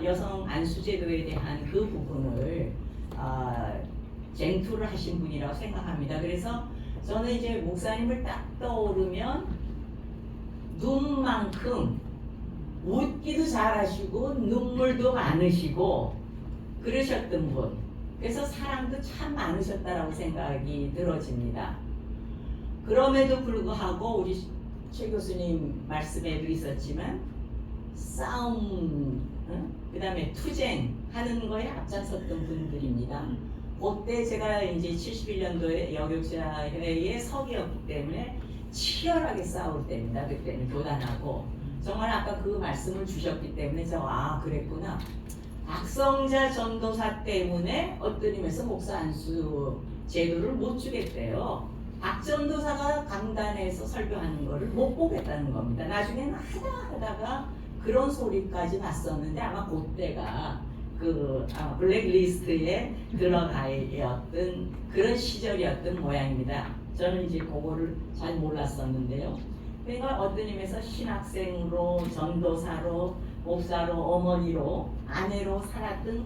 여성 안수 제도에 대한 그 부분을 쟁투를 하신 분이라고 생각합니다. 그래서 저는 이제 목사님을 딱 떠오르면 눈만큼 웃기도 잘하시고 눈물도 많으시고 그러셨던 분. 그래서 사랑도 참 많으셨다라고 생각이 들어집니다. 그럼에도 불구하고 우리 최 교수님 말씀에도 있었지만 싸움, 그 다음에 투쟁하는 거에 앞장섰던 분들입니다. 그때 제가 이제 71년도에 여교육자회의 서기였기 때문에 치열하게 싸울 때입니다. 그때는 교단하고 정말 아까 그 말씀을 주셨기 때문에 그랬구나. 박성자 전도사 때문에 어떤 의미에서 목사 안수 제도를 못 주겠대요. 박 전도사가 강단에서 설교하는 거를 못 보겠다는 겁니다. 나중에는 하다가 그런 소리까지 났었는데 아마 그때가 블랙리스트에 들어가였던 그런 시절이었던 모양입니다. 저는 이제 그거를 잘 몰랐었는데요. 그러니까 어떤 의미에서 신학생으로, 전도사로, 목사로, 어머니로, 아내로 살았던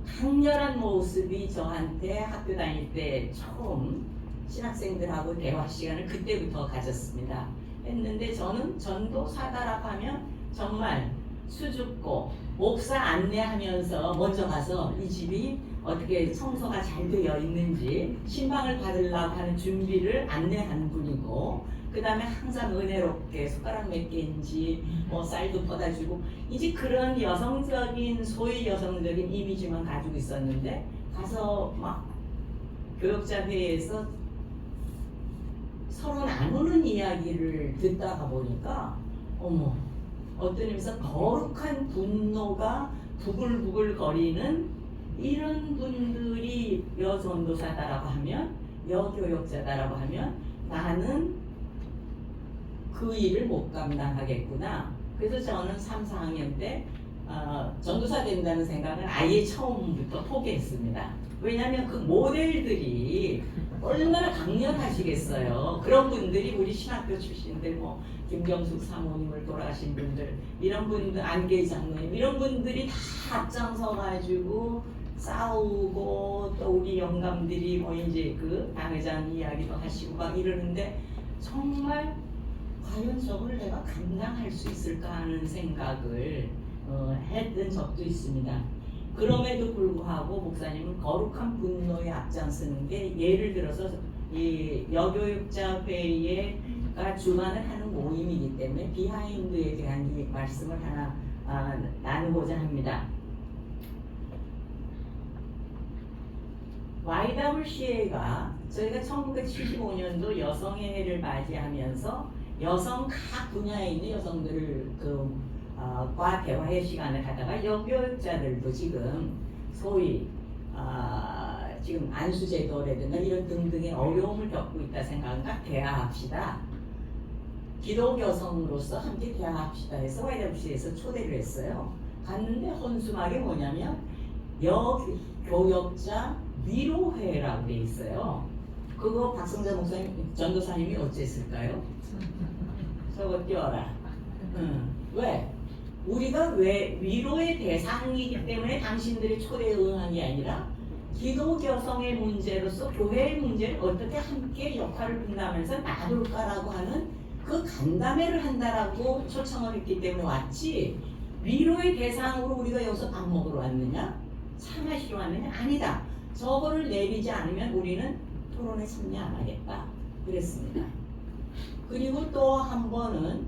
강렬한 모습이 저한테 학교 다닐 때 처음 신학생들하고 대화 시간을 그때부터 가졌습니다. 했는데 저는 전도사다라고 하면 정말 수줍고 목사 안내하면서 먼저 가서 이 집이 어떻게 청소가 잘 되어 있는지 신방을 받으려고 하는 준비를 안내하는 분이고, 그 다음에 항상 은혜롭게 숟가락 몇 개인지 쌀도 퍼다주고, 이제 그런 여성적인 소위 여성적인 이미지만 가지고 있었는데 가서 막 교역자 회의에서 서로 나누는 이야기를 듣다가 보니까 어떤 의미에서 거룩한 분노가 부글부글 거리는 이런 분들이 여전도사다라고 하면, 여교역자다라고 하면 나는 그 일을 못 감당하겠구나. 그래서 저는 3, 4학년 때 전도사 된다는 생각은 아예 처음부터 포기했습니다. 왜냐하면 그 모델들이 얼마나 강력하시겠어요. 그런 분들이 우리 신학교 출신들, 김경숙 사모님을 돌아가신 분들, 이런 분들, 안계희 장로님, 이런 분들이 다 앞장서 가지고 싸우고, 또 우리 영감들이 이제 그 당회장 이야기도 하시고 막 이러는데, 정말 과연 저걸 내가 감당할 수 있을까 하는 생각을 했던 적도 있습니다. 그럼에도 불구하고 목사님은 거룩한 분노에 앞장서는 게, 예를 들어서 이 여교육자 회의가 주관을 하는 모임이기 때문에 비하인드에 대한 이 말씀을 하나 나누고자 합니다. YWCA가 저희가 1975년도 여성의 해를 맞이하면서 여성 각 분야에 있는 여성들을 과 대화의 시간을 하다가 여교육자들도 지금 소위 지금 안수제도라든가 이런 등등의 어려움을 겪고 있다 생각하니까 대화합시다. 기독 여성으로서 함께 대화합시다 해서 YWCA에서 초대를 했어요. 갔는데 헌수막이 뭐냐면 여교역자 위로회라고 돼 있어요. 그거 박성자 목사님, 전도사님이 어쨌을까요? 저거 띄워라. 왜? 우리가 왜 위로의 대상이기 때문에 당신들의 초대에 응한 게 아니라 기독 여성의 문제로서 교회의 문제를 어떻게 함께 역할을 분담하면서 나눌까라고 하는 그 간담회를 한다라고 초청을 했기 때문에 왔지, 위로의 대상으로 우리가 여기서 밥 먹으러 왔느냐? 차 마시러 왔느냐? 아니다. 저거를 내리지 않으면 우리는 토론에 참여 안 하겠다. 그랬습니다. 그리고 또 한 번은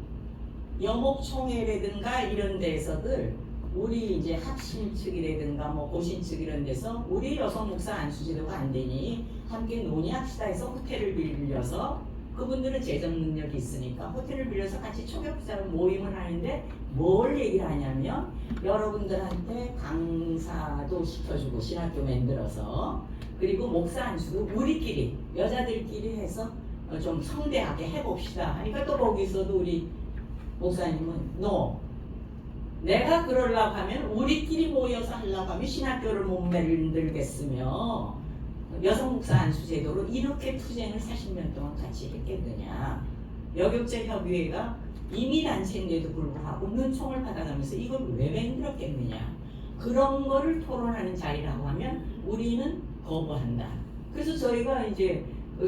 여목총회라든가 이런 데서들 우리 이제 합심 측이라든가 뭐 고신 측 이런 데서 우리 여성 목사 안수제도가 안 되니 함께 논의합시다 해서 호텔을 빌려서 그분들은 재정 능력이 있으니까 호텔을 빌려서 같이 초격자로 모임을 하는데 뭘 얘기를 하냐면 여러분들한테 강사도 시켜주고 신학교 만들어서 그리고 목사 안수도 우리끼리 여자들끼리 해서 좀 성대하게 해봅시다 하니까 또 거기서도 우리 목사님은 no 내가 그러려고 하면 우리끼리 모여서 하려고 하면 신학교를 못 만들겠으며 여성 목사 안수 제도로 이렇게 투쟁을 40년 동안 같이 했겠느냐. 여격제협의회가 이민단체인데도 불구하고 눈총을 받아가면서 이걸 왜 만들었겠느냐. 그런 거를 토론하는 자리라고 하면 우리는 거부한다. 그래서 저희가 이제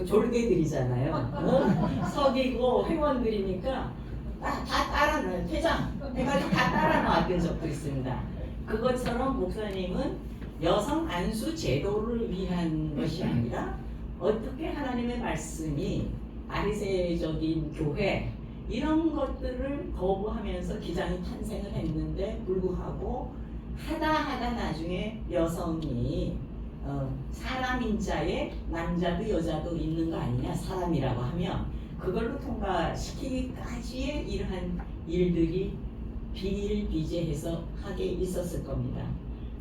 졸개들이잖아요. 석이고 회원들이니까 다 따라놔요. 퇴장 해가지고 다 따라놔왔던 적도 있습니다. 그것처럼 목사님은 여성 안수 제도를 위한 것이 아니라 어떻게 하나님의 말씀이 바리새적인 교회 이런 것들을 거부하면서 기장이 탄생을 했는데 불구하고 하다 나중에 여성이 사람인 자에 남자도 여자도 있는 거 아니냐 사람이라고 하면 그걸로 통과시키기까지의 이러한 일들이 비일비재해서 하게 있었을 겁니다.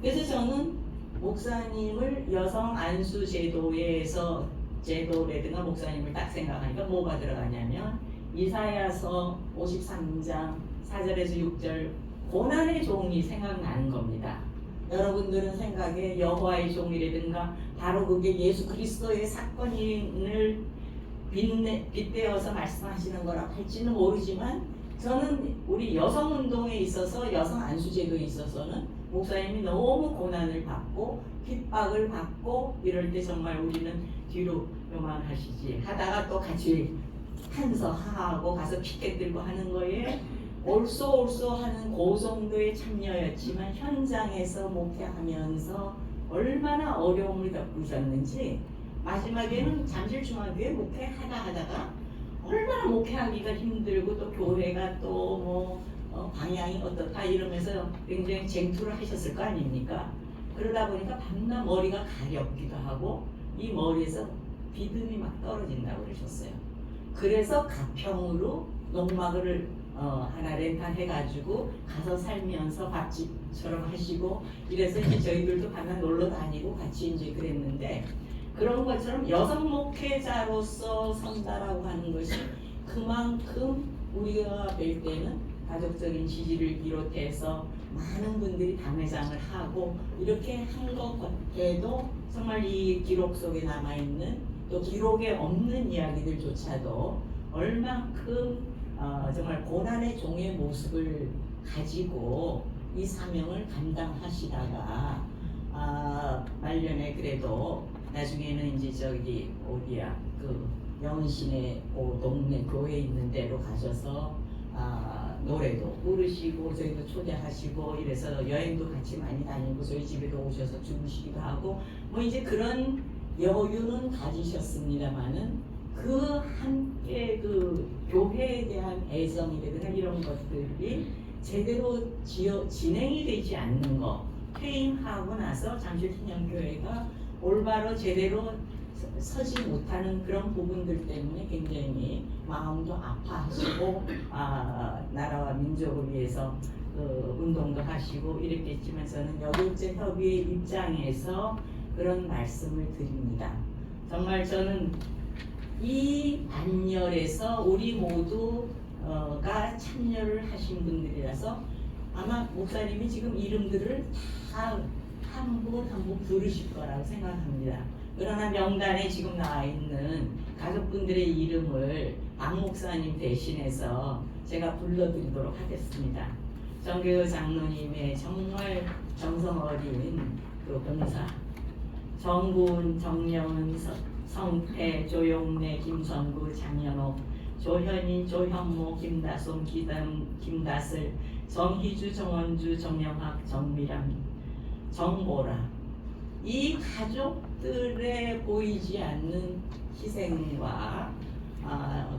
그래서 저는 목사님을 여성 안수 제도에서 제도라든가 목사님을 딱 생각하니까 뭐가 들어가냐면 이사야서 53장 4절에서 6절 고난의 종이 생각나는 겁니다. 여러분들은 생각에 여호와의 종이라든가 바로 그게 예수 그리스도의 사건을 빗대어서 말씀하시는 거라고 할지는 모르지만 저는 우리 여성운동에 있어서 여성 안수제도에 있어서는 목사님이 너무 고난을 받고 핍박을 받고 이럴 때 정말 우리는 뒤로 요만하시지 하다가 또 같이 한서하고 가서 피켓 들고 하는 거에 올쏘 하는 그 정도의 참여였지만 현장에서 목회하면서 얼마나 어려움을 겪으셨는지 마지막에는 잠실중앙교회 목회하다가 얼마나 목회하기가 힘들고 또 교회가 또 방향이 어떻다 이러면서 굉장히 쟁투를 하셨을 거 아닙니까? 그러다 보니까 밤낮 머리가 가렵기도 하고 이 머리에서 비듬이 막 떨어진다고 그러셨어요. 그래서 가평으로 농막을 하나 렌탈해가지고 가서 살면서 밥집처럼 하시고 이래서 이제 저희들도 밤낮 놀러 다니고 같이 이제 그랬는데 그런 것처럼 여성 목회자로서 선다라고 하는 것이 그만큼 우리가 뵐 때는 가족적인 지지를 비롯해서 많은 분들이 당회장을 하고 이렇게 한 것 같아도 정말 이 기록 속에 남아있는 또 기록에 없는 이야기들조차도 얼만큼 정말 고난의 종의 모습을 가지고 이 사명을 감당하시다가 말년에 그래도 나중에는 이제 저기 어디야 그 영신의 동네 교회 있는 데로 가셔서 노래도 부르시고 저희도 초대하시고 이래서 여행도 같이 많이 다니고 저희 집에도 오셔서 주무시기도 하고 뭐 이제 그런 여유는 가지셨습니다만은 그 함께 그 교회에 대한 애정이라든가 이런 것들이 제대로 진행이 되지 않는 거 퇴임하고 나서 잠실신영교회가 올바로 제대로 서지 못하는 그런 부분들 때문에 굉장히 마음도 아파하시고 나라와 민족을 위해서 운동도 하시고 이랬겠지만 저는 여국제협의회 입장에서 그런 말씀을 드립니다. 정말 저는 이 반열에서 우리 모두가 참여를 하신 분들이라서 아마 목사님이 지금 이름들을 다 한 분 한 분 부르실 거라고 생각합니다. 그러나 명단에 지금 나와 있는 가족분들의 이름을 박 목사님 대신해서 제가 불러드리도록 하겠습니다. 정교우 장로님의 정말 정성 어린 그 봉사, 정구은, 정영은, 성태, 조용래, 김선구, 장현옥, 조현인, 조현모, 김다솜, 김다슬, 정희주, 정원주, 정영학, 정미람, 정보라 이 가족들의 보이지 않는 희생과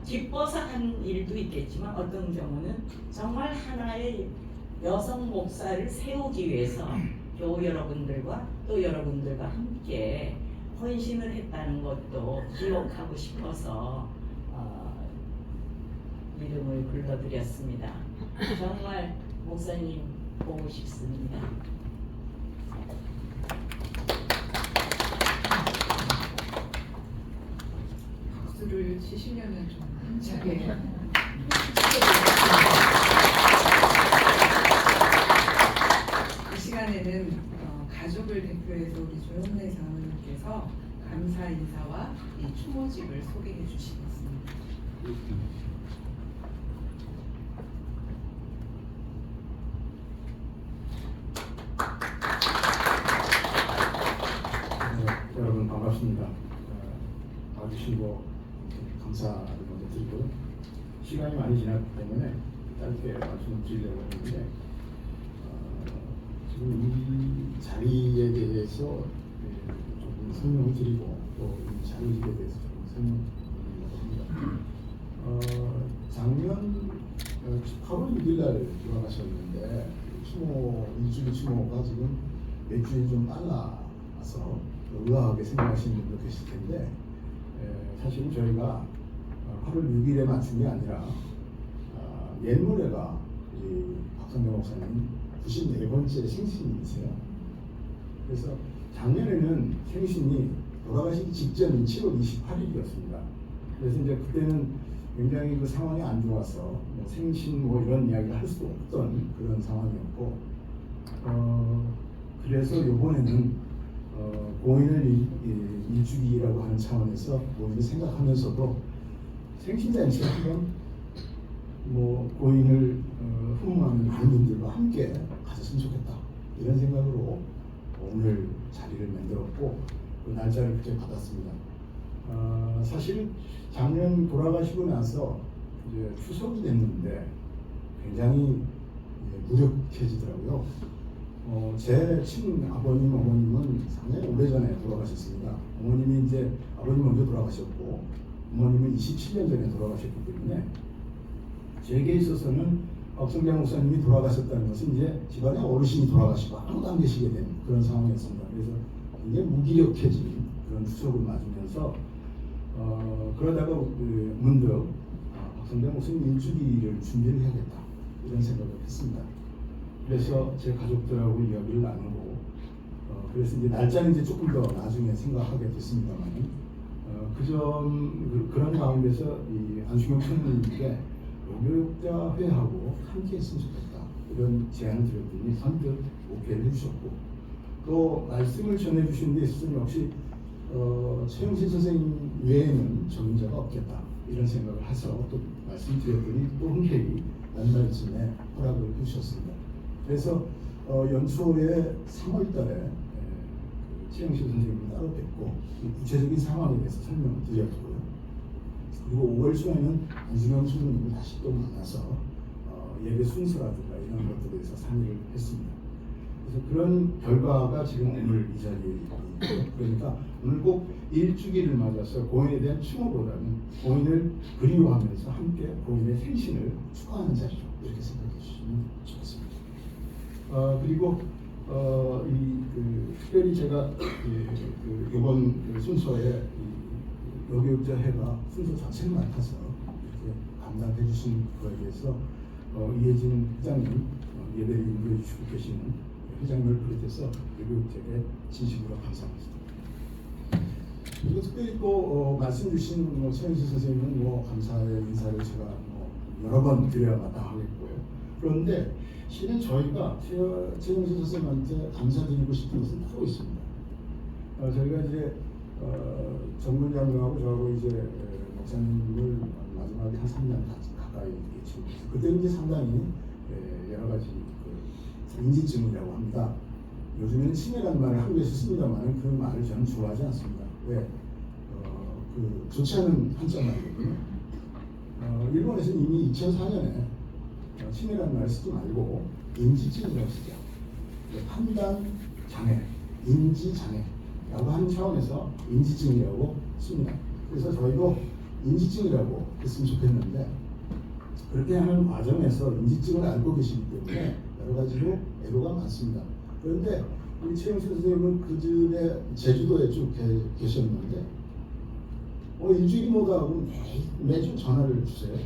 기뻐서 한 일도 있겠지만 어떤 경우는 정말 하나의 여성 목사를 세우기 위해서 교우 여러분들과 또 여러분들과 함께 헌신을 했다는 것도 기억하고 싶어서 이름을 불러드렸습니다. 정말 목사님 보고 싶습니다. 박수를 치시려면 좀 힘차게. 이 시간에는 가족을 대표해서 우리 조현래 장로님께서 감사 인사와 이 추모집을 소개해 주시겠습니다. 네, 여러분 반갑습니다. 와주시고 감사를 먼저 드리고요. 시간이 많이 지났기 때문에 짧게 말씀을 드리려고 했는데 지금 이 자리에 대해서 조금 설명을 드리고 또 이 자리에 대해서 조금 설명을 드리려고 합니다. 작년 8월 6일 날 돌아가셨는데 추모, 일주일 추모가 지금 몇 주일 좀 빨라서 의아하게 생각하시는 분도 계실 텐데 사실은 저희가 8월 6일에 맞춘 게 아니라 옛모레가 박성경 목사님 94번째 생신이세요. 그래서 작년에는 생신이 돌아가시기 직전인 7월 28일이었습니다. 그래서 이제 그때는 굉장히 그 상황이 안 좋아서 뭐 생신 뭐 이런 이야기를 할 수도 없던 그런 상황이었고 그래서 이번에는 고인을 일주기라고 하는 차원에서 고인을 생각하면서도 생신잔치 한번 뭐 고인을 흠모하는 많은 분들과 함께 가졌으면 좋겠다 이런 생각으로 오늘 자리를 만들었고 그 날짜를 그렇게 받았습니다. 사실 작년 돌아가시고 나서 이제 추석이 됐는데 굉장히 무력해지더라고요. 제 친아버님, 어머님은 상당히 오래전에 돌아가셨습니다. 어머님이 이제 아버님 먼저 돌아가셨고 어머님은 27년 전에 돌아가셨기 때문에 제게 있어서는 박성경 목사님이 돌아가셨다는 것은 이제 집안에 어르신이 돌아가시고 아무도 안 계시게 된 그런 상황이었습니다. 그래서 굉장히 무기력해진 그런 추석을 맞으면서 그러다가 문득 박성경 목사님 일주기를 준비를 해야겠다 이런 생각을 했습니다. 그래서 제 가족들하고 이야기를 나누고 그래서 이제 날짜는 이제 조금 더 나중에 생각하게 됐습니다만 그런 가운데서 이 안수경 총리님께 교육자 회하고 함께 했으면 좋겠다 이런 제안을 드렸더니 선뜻 오케이를 해주셨고 또 말씀을 전해주신 데 있어서 역시 최영신 선생님 외에는 전문자가 없겠다 이런 생각을 해서 또 말씀드렸더니 또 흔쾌히 연말쯤에 허락을 해주셨습니다. 그래서 연초에 3월달에 최영신 선생님을 따로 뵙고 구체적인 상황에 대해서 설명을 드렸고요. 그리고 5월 초에는 안승현 총리님을 다시 또 만나서 예배 순서라든가 이런 것들에 대해서 상의를 했습니다. 그래서 그런 결과가 지금 오늘 이 자리에 있고요. 그러니까 오늘 꼭 일주기를 맞아서 고인에 대한 추모보다는 고인을 그리워하면서 함께 고인의 생신을 축하하는 자리로 이렇게 생각해 주시면 좋겠습니다. 그리고 특별히 제가 이번 순서에 여교육자 회가 순서 자체를 맡아서 이렇게 감당해 주신 거에 대해서 이혜진 회장님 예배를 인도해 주시고 계시는 회장님을 비롯해서 여교육자에게 진심으로 감사합니다. 그리고 특별히 또 말씀 주신 최영수 선생님은 감사의 인사를 제가 여러 번 드려야 마땅하겠고요. 그런데 실은 저희가 최영수 선생님한테 감사드리고 싶은 것은 따로 있습니다. 저희가 이제 정문 장로하고 저하고 이제 목사님을 마지막에 한 3년 가까이 지냈어요. 그때 이제 상당히 여러 가지 인지증이라고 합니다. 요즘에는 치매라는 말을 한국에서 씁니다만 그 말을 저는 좋아하지 않습니다. 왜? 좋지 않은 한자 말이거든요. 일본에서는 이미 2004년에 치매라는 말을 쓰지 말고 인지증이라고 쓰죠. 판단 장애, 인지 장애라고 하는 차원에서 인지증이라고 씁니다. 그래서 저희도 인지증이라고 했으면 좋겠는데 그렇게 하는 과정에서 인지증을 알고 계시기 때문에 여러 가지로 애로가 많습니다. 그런데 우리 최영수 선생님은 그 전에 제주도에 쭉 계셨는데 일주일이 못 가고 매주 전화를 주세요.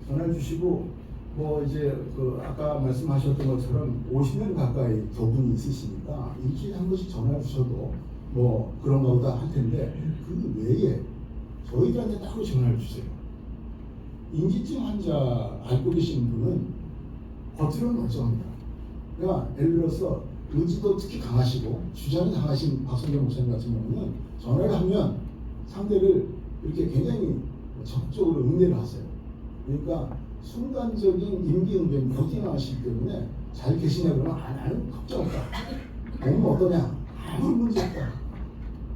전화를 주시고 뭐 이제 그 아까 말씀하셨던 것처럼 50년 가까이 교분이 있으시니까 일주일에 한 번씩 전화 주셔도 뭐 그런가 보다 할 텐데 그 외에 저희들한테 따로 전화를 주세요. 인지증 환자 앓고 계신 분은 겉으로는 멀쩡합니다. 그러니까 예를 들어서 의지도 특히 강하시고 주장이 강하신 박성경 목사님 같은 경우는 전화를 하면 상대를 이렇게 굉장히 적극적으로 응대를 하세요. 그러니까 순간적인 임기응변이 역진하시기 때문에 잘 계시냐 그러면 나는 걱정 없다. 몸은 어떠냐? 아무 문제 없다.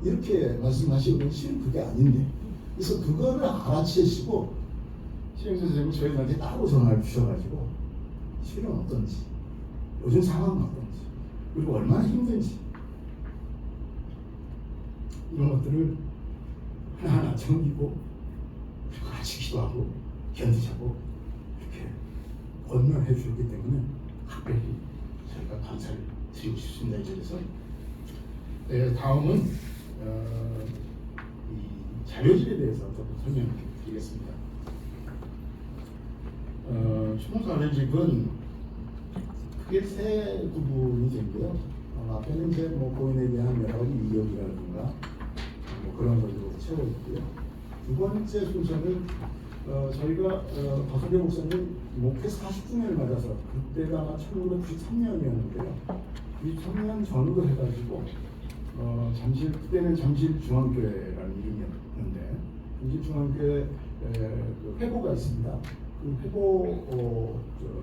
이렇게 말씀하시고 실은 그게 아닌데 그래서 그거를 알아채시고 최영수 선생님이 저희한테 따로 전화를 주셔가지고 실은 어떤지 요즘 상황은 어떤지 그리고 얼마나 힘든지 이런 것들을 하나하나 챙기고 같이 기도하고 견디자고 이렇게 권면해 주셨기 때문에 각별히 저희가 감사를 드리고 싶습니다. 이 자리에서 다음은 이 자료집에 대해서 조금 설명드리겠습니다. 총 자료집은 크게 세 부분이 되고요. 앞에는 이제 뭐 고인에 대한 여러 가지 이력이라든가 뭐 그런 걸로 채워 있고요. 두 번째 순서는 저희가 박성경 목사님 목회 40주년을 맞아서 그때가 아마 1993년이었는데요. 93년 전후로 해가지고 그때는 잠실 중앙교회라는 이름이었는데 잠실 중앙교회 그 회보가 있습니다. 그 회보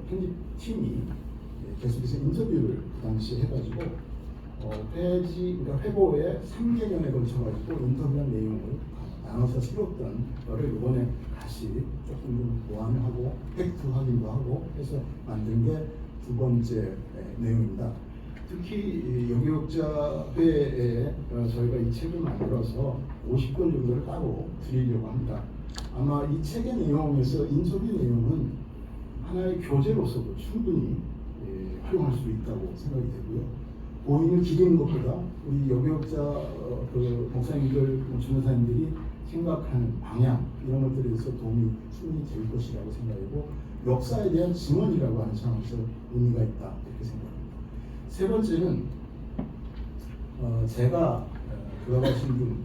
편집팀이 계속해서 인터뷰를 그 당시에 해가지고 그러니까 회보에 3개년에 걸쳐가지고 인터뷰한 내용을 나눠서 실었던 거를 이번에 다시 조금 좀 보완을 하고 팩트 확인도 하고 해서 만든 게 두 번째 내용입니다. 특히 여기역자회에 저희가 이 책을 만들어서 50권 정도를 따로 드리려고 합니다. 아마 이 책의 내용에서 인터뷰 내용은 하나의 교재로서도 충분히 활용할 수 있다고 생각이 되고요. 고인을 기리는 것보다 우리 여기역자 그 목사님들, 주무사님들이 생각하는 방향 이런 것들에 대해서 도움이 충분히 될 것이라고 생각하고 역사에 대한 증언이라고 하는 차원에서 의미가 있다 이렇게 생각합니다. 세 번째는 제가 돌아가신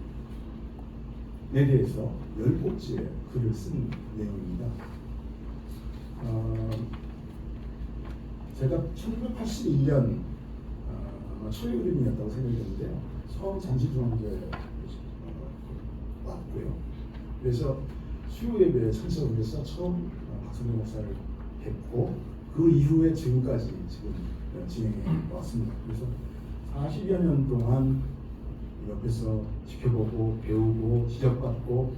분에 대해서 10곡째 글을 쓴 내용입니다. 제가 1981년 초여름이었다고 생각이 드는데요. 처음 잠실중앙교회에 왔고요. 그래서 수요 예배에 참석을 해서 처음 박성경 목사를 뵙고 그 이후에 지금까지 지금 진행해 왔습니다. 그래서 40여 년 동안 옆에서 지켜보고 배우고 지적받고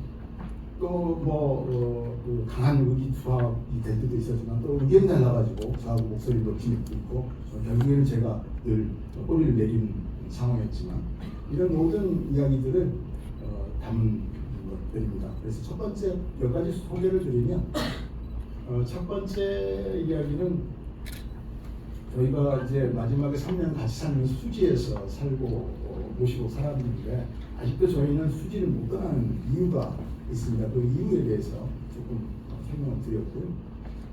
또 뭐 강한 의기 투합이 될 때도 있었지만 또 의견이 달라가지고 저하고 목소리도 부딪히고 있고 결국에는 제가 늘 꼬리를 내리는 상황이었지만 이런 모든 이야기들을 담은 것들입니다. 그래서 첫 번째 몇 가지 소개를 드리면 첫 번째 이야기는 저희가 이제 마지막에 3년 같이 사는 수지에서 살고 모시고 살았는데 아직도 저희는 수지를 못 떠나는 이유가 있습니다. 그 이유에 대해서 조금 설명을 드렸고요.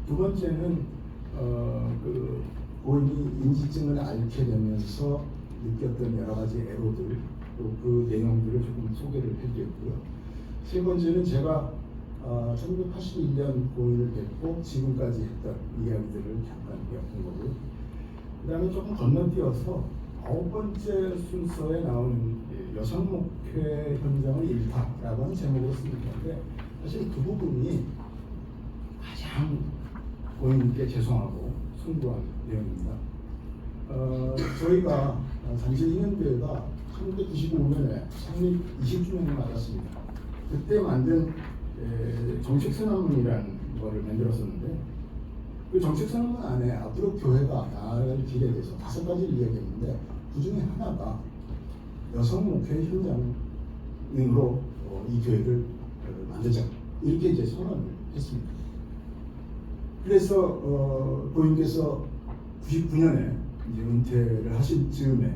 두 번째는 그 고인이 인지증을 앓게 되면서 느꼈던 여러 가지 애로들 또 그 내용들을 조금 소개를 해드렸고요. 세 번째는 제가 1981년 고인을 뵙고 지금까지 했던 이야기들을 잠깐 엮은 거고요. 그 다음에 조금 건너뛰어서 9번째 순서에 나오는 여성 목회 현장의 일파라고 하는 제목으로 쓰는 건데 사실 그 부분이 가장 고인께 죄송하고 송구한 내용입니다. 저희가 잠실 인연교회가 1995년에 창립 20주년을 맞았습니다. 그때 만든 정책선언문이라는 거를 만들었었는데 그 정책선언문 안에 앞으로 교회가 나아갈 길에 대해서 5가지를 이야기했는데 그 중에 하나가 여성 목회 현장으로 이 교회를 만들자 이렇게 이제 선언을 했습니다. 그래서 고인께서 99년에 이제 은퇴를 하신 즈음에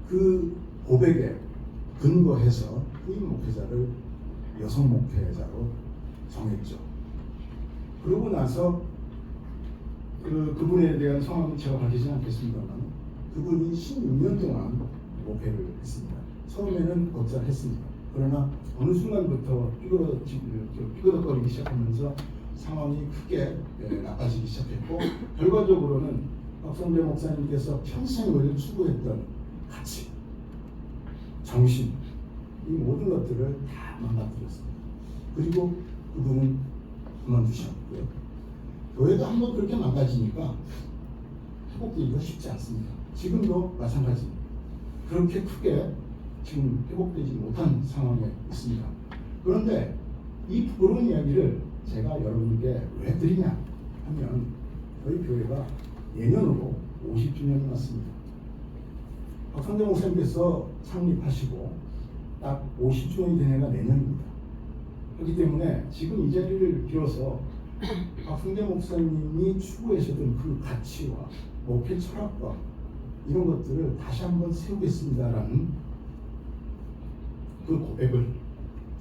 그 고백에 근거해서 후임 목회자를 여성 목회자로 정했죠. 그러고 나서 그분에 대한 성함은 제가 밝히지는 않겠습니다만 그분이 16년 동안 목회를 했습니다. 처음에는 곧잘 했습니다. 그러나 어느 순간부터 삐그덕거리기 시작하면서 상황이 크게 나빠지기 시작했고 결과적으로는 박성재 목사님께서 평생을 추구했던 가치, 정신 이 모든 것들을 다 망가뜨렸습니다. 그리고 그분은 그만두셨고요. 교회가 한번 그렇게 망가지니까 회복되기가 쉽지 않습니다. 지금도 마찬가지입니다. 그렇게 크게 지금 회복되지 못한 상황에 있습니다. 그런데 이 부끄러운 이야기를 제가 여러분께 왜 드리냐 하면 저희 교회가 내년으로 50주년이 맞습니다. 박성재 목사님께서 창립하시고 딱 50주년이 된 해가 내년입니다. 그렇기 때문에 지금 이 자리를 빌어서 박성재 목사님이 추구하셨던 그 가치와 목회 철학과 이런 것들을 다시 한번 세우겠습니다라는 그 고백을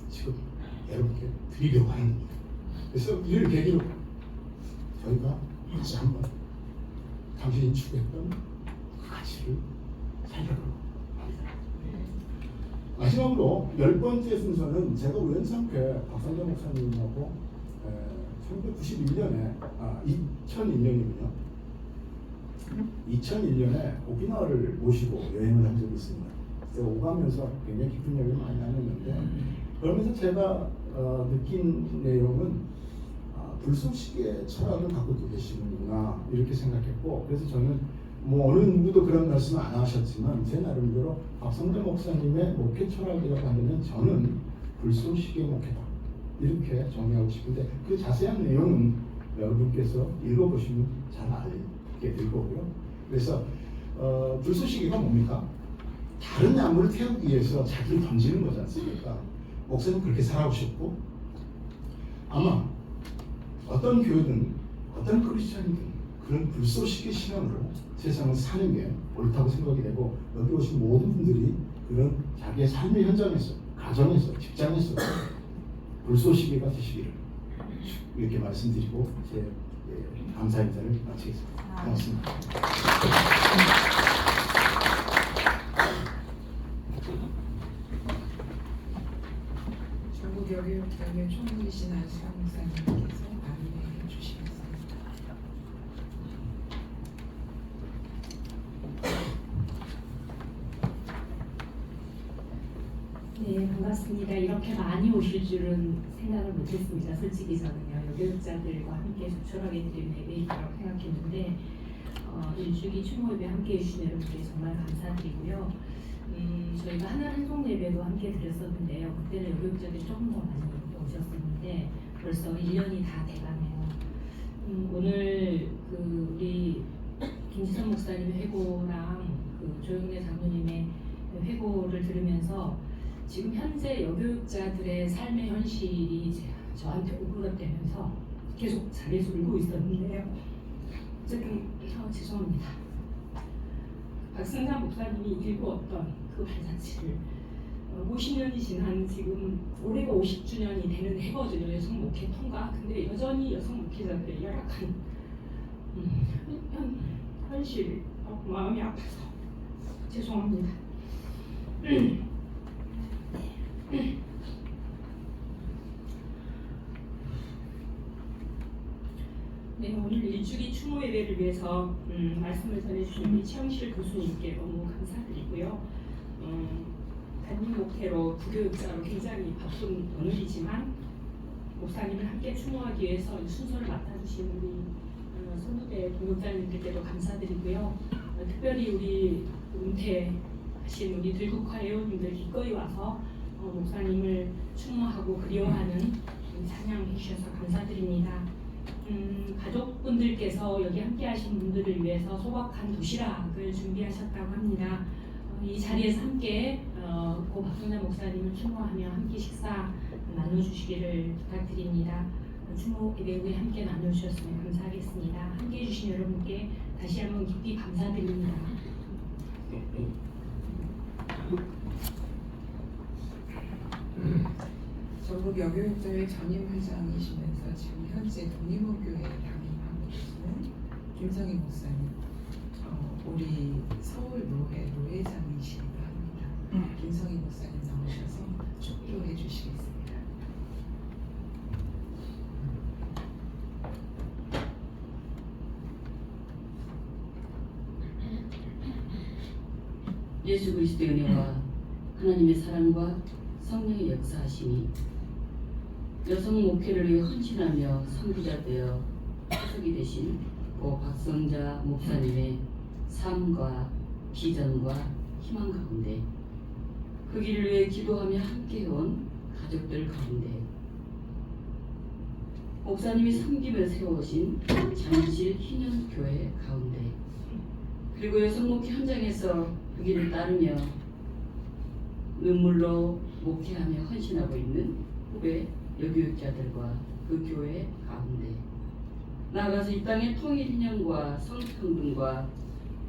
지금 여러분께 드리려고 하는 겁니다. 그래서 이를 계기로 저희가 다시 한번 당신이 추구했던 그 가치를 살려보려고 합니다. 마지막으로 10번째 순서는 제가 우연찮게 박성재 목사님하고 1991년에 2001년이군요. 2001년에 오키나와를 모시고 여행을 한 적이 있습니다. 제가 오가면서 굉장히 깊은 이야기를 많이 나눴는데 그러면서 제가 느낀 내용은 불쏘시개의 철학을 갖고 계시는구나 이렇게 생각했고 그래서 저는 뭐 어느 누구도 그런 말씀을 안 하셨지만 제 나름대로 박성재 목사님의 목회 철학이라고 하면 저는 불쏘시개 목회다 이렇게 정의하고 싶은데 그 자세한 내용은 여러분께서 읽어보시면 잘 알게 될 거고요. 그래서 불쏘시개가 뭡니까? 다른 약물을 태우기 위해서 자기를 던지는 거지 않습니까? 목사님 그렇게 살아오셨고 아마 어떤 교회든 어떤 크리스천이든 그런 불쏘시개 신앙으로 세상을 사는 게 옳다고 생각이 되고 여기 오신 모든 분들이 그런 자기의 삶의 현장에서 가정에서 직장에서 불쏘시개가 되시기를 이렇게 말씀드리고 제 감사 인사를 마치겠습니다. 고맙습니다. 전국 여교육장의 총무이신 안수환 목사님께서 안내해 주시겠습니다. 네, 반갑습니다. 이렇게 많이 오실 줄은 생각을 못했습니다. 솔직히 저는요, 여교육자들과 함께 조촐하게 드리는 예배이라고 생각했는데 일주기 추모 예배 함께 해주신 여러분께 정말 감사드리고요. 저희가 하늘 한송 예배도 함께 드렸었는데요. 그때는 여교육자들이 조금 더 많이 오셨었는데 벌써 1년이 다 돼가네요. 오늘 우리 김지선 목사님의 회고랑 조영래 장로님의 회고를 들으면서 지금 현재 여교육자들의 삶의 현실이 저한테 오그라들면서 계속 자리에서 울고 있었는데요. 어쨌든 죄송합니다. 박승자 목사님이 일구었던 그 발자취를 50년이 지난 지금 올해가 50주년이 되는 해거든요. 여성 목회 통과. 근데 여전히 여성 목회자들의 열악한 현실 마음이 아파서 죄송합니다. 네, 오늘 일주기 추모 예배를 위해서 말씀을 전해주신 우리 최영실 교수님께 너무 감사드리고요. 담임 목회로 부교육자로 굉장히 바쁜 오늘이지만 목사님을 함께 추모하기 위해서 순서를 맡아주신 우리 선후배 동역자님들께도 감사드리고요. 특별히 우리 은퇴하신 우리 들국화 회원님들 기꺼이 와서 목사님을 추모하고 그리워하는 찬양해 주셔서 감사드립니다. 가족분들께서 여기 함께 하신 분들을 위해서 소박한 도시락을 준비하셨다고 합니다. 이 자리에서 함께 고 박성자 목사님을 추모하며 함께 식사 나누 나눠주시기를 부탁드립니다. 추모 예배 후에 함께 나눠주셨으면 감사하겠습니다. 함께해 주신 여러분께 다시 한번 깊이 감사드립니다. 전북 여교육자회 전임 회장이시면서 지금 현재 동의목교회 담임하고 계시는 김성희 목사님, 우리 서울 노회 노회장이시기도 합니다. 김성희 목사님 나오셔서 축도해 주시겠습니다. 예수 그리스도의 은혜와 하나님의 사랑과 성령의 역사하심이 여성 목회를 위해 헌신하며 선구자 되어 소속이 되신 고 박성자 목사님의 삶과 비전과 희망 가운데 그 길을 위해 기도하며 함께해온 가족들 가운데 목사님이 섬기며 세워오신 잠실 희년교회 가운데 그리고 여성 목회 현장에서 그 길을 따르며 눈물로 목회하며 헌신하고 있는 후배 여교육자들과 그 교회 가운데 나아가서 이 땅의 통일 희년과 성평등과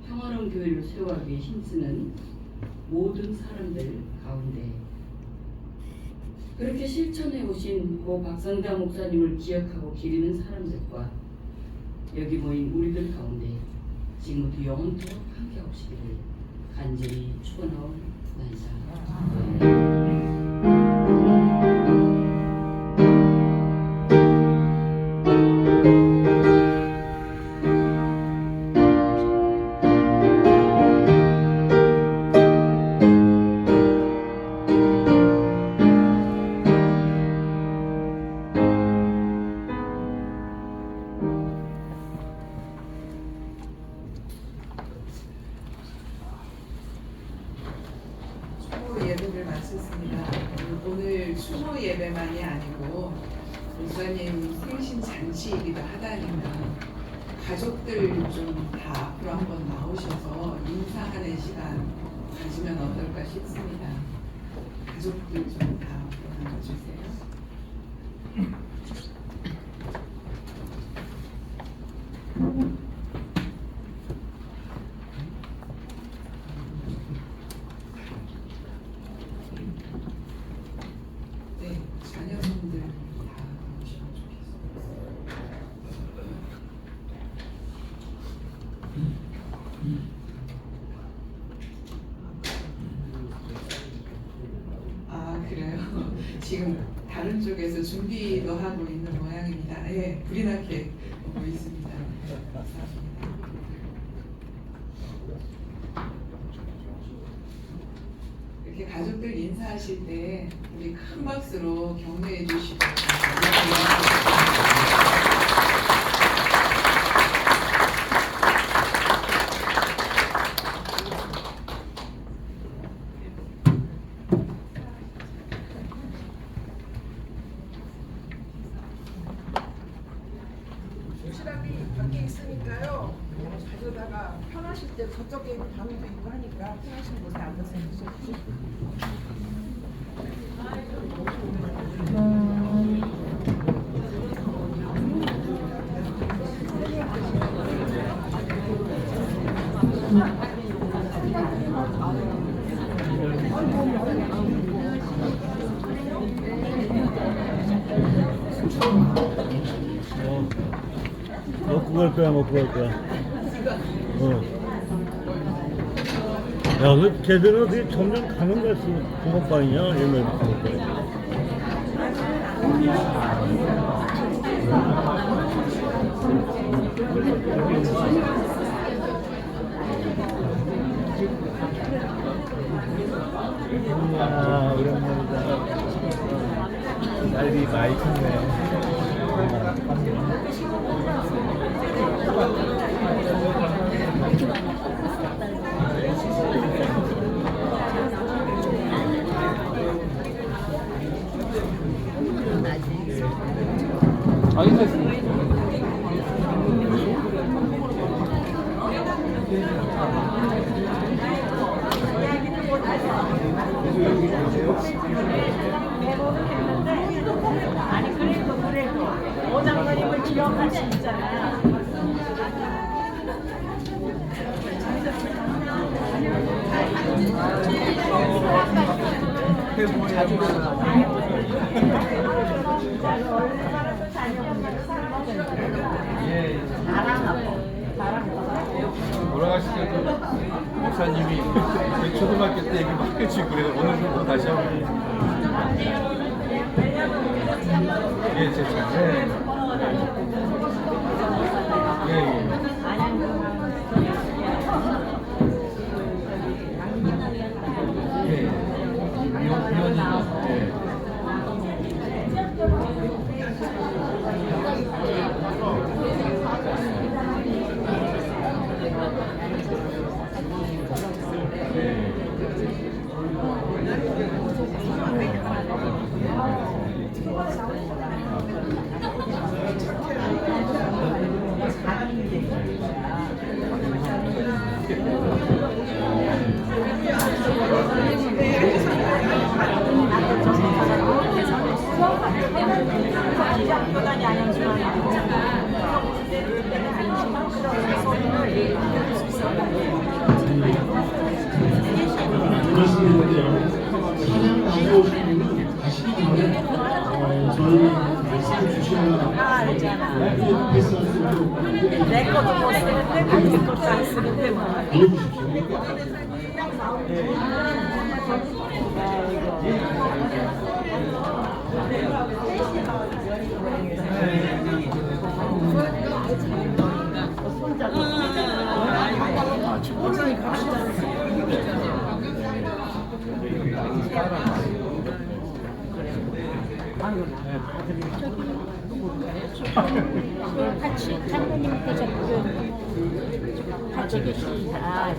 평화로운 교회를 세워가기 위해 힘쓰는 모든 사람들 가운데 그렇게 실천해 오신 고 박성자 목사님을 기억하고 기리는 사람들과 여기 모인 우리들 가운데 지금부터 영원토록 함께 하시기를 간절히 축원하옵나이다. 추모 예배를 마쳤습니다. 오늘 추모 예배만이 아니고 목사님 생신 잔치이기도 하다니까 가족들 좀 다 앞으로 한번 나오셔서 인사하는 시간 가지면 어떨까 싶습니다. 가족들 좀 다 앞으로 나와주세요. 네, 자녀분들 다 나오시면 좋겠습니다. 아, 그래요? 지금 다른 쪽에서 준비도 하고 있는 모양입니다. 예, 불이 나게 오고 있습니다. 감사합니다. 이렇게 가족들 인사하실 때 우리 큰 박수로 격려해 주시고 도시락이 밖에 있으니까요. 가져다가 편하실 때 저쪽에 방도 있고 하니까 편하신 곳에 앉아서 드셔주세요. 먹고 갈 거야, 먹고 갈 거야. 야, 그 쟤들은 어떻게 점점 가는 갈수록 붕어빵이냐? 옛날 붕어빵. 아, 오랜만이다. 날이 많이 컸네. 배고는 했는데 돌아가실 때도 목사님이 초등학교 때 얘기 막 해주고 그래서 오늘 좀 다시 한번 예, 제 차. 예, 예. 예. 위원이죠. 예. 그렇습니다. 사냥 나오신 분은 가시기 전에 저희 말씀해 주셔야 패스할 수 있도록 내 것도 못 쓰는데 내 것도 안 쓰는데 뭐. 알려주십시오. 같이 장로님께 같이 계시다.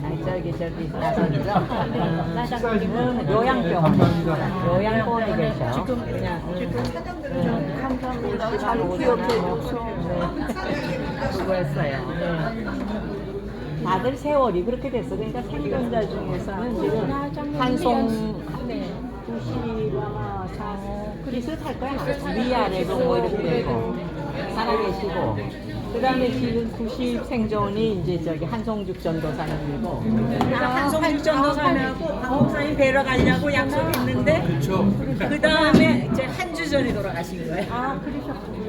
저기 나서죠. 요양병원에 계셔. 지금 감사합니다. 잘 기억해 수고했어요. 다들 세월이 그렇게 됐어. 그러니까 생존자 중에서는 지금 한송 구시와 장호 비슷할 거야. 위아래로 뭐 이렇게 되고 살아계시고 그 다음에 지금 90 생존이 이제 저기 한송죽 전도사님이고 한송죽 전도사님하고 박 목사님 뵈러 가려고 약속했는데 그 다음에 이제 한 주 전에 돌아가신 거예요. 아 그러셨군요.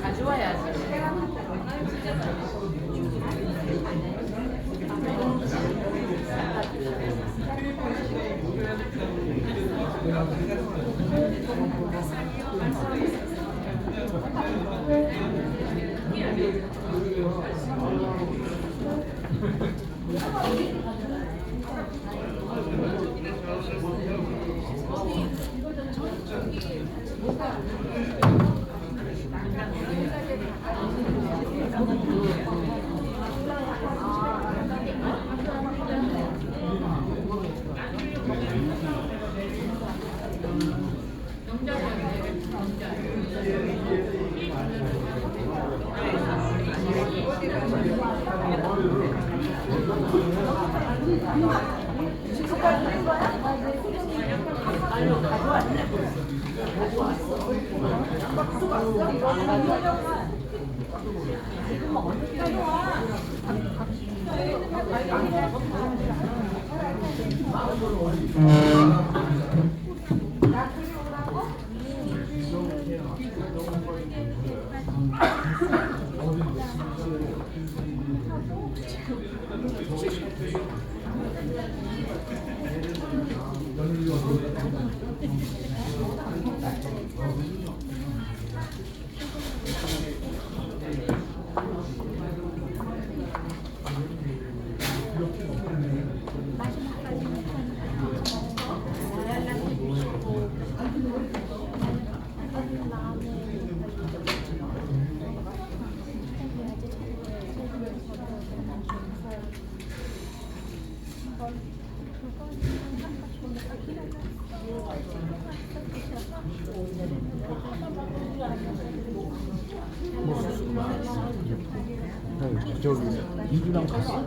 가져와야지. 저기 이주랑 갔어?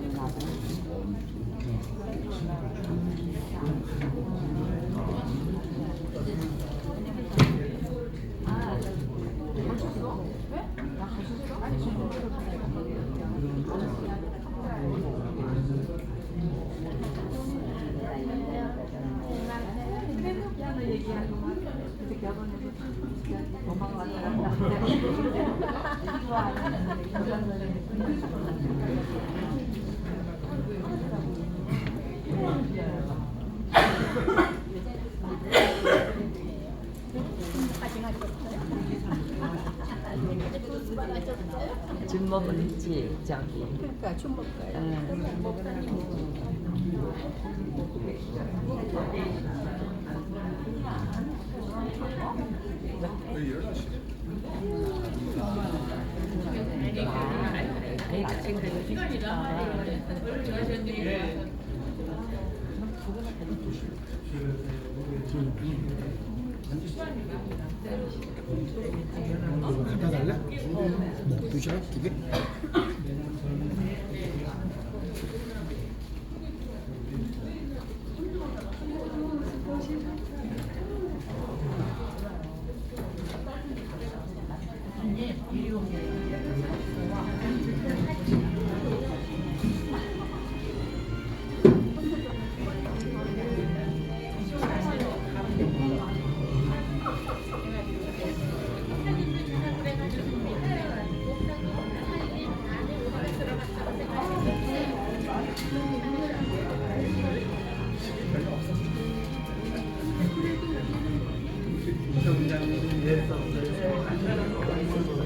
줌먹은 있지 저기. 그러니까 좀 먹어요. 갖다 달래? 뭐 도시락 2개?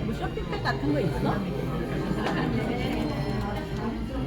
뭐 쇼핑백 같은 거 있어?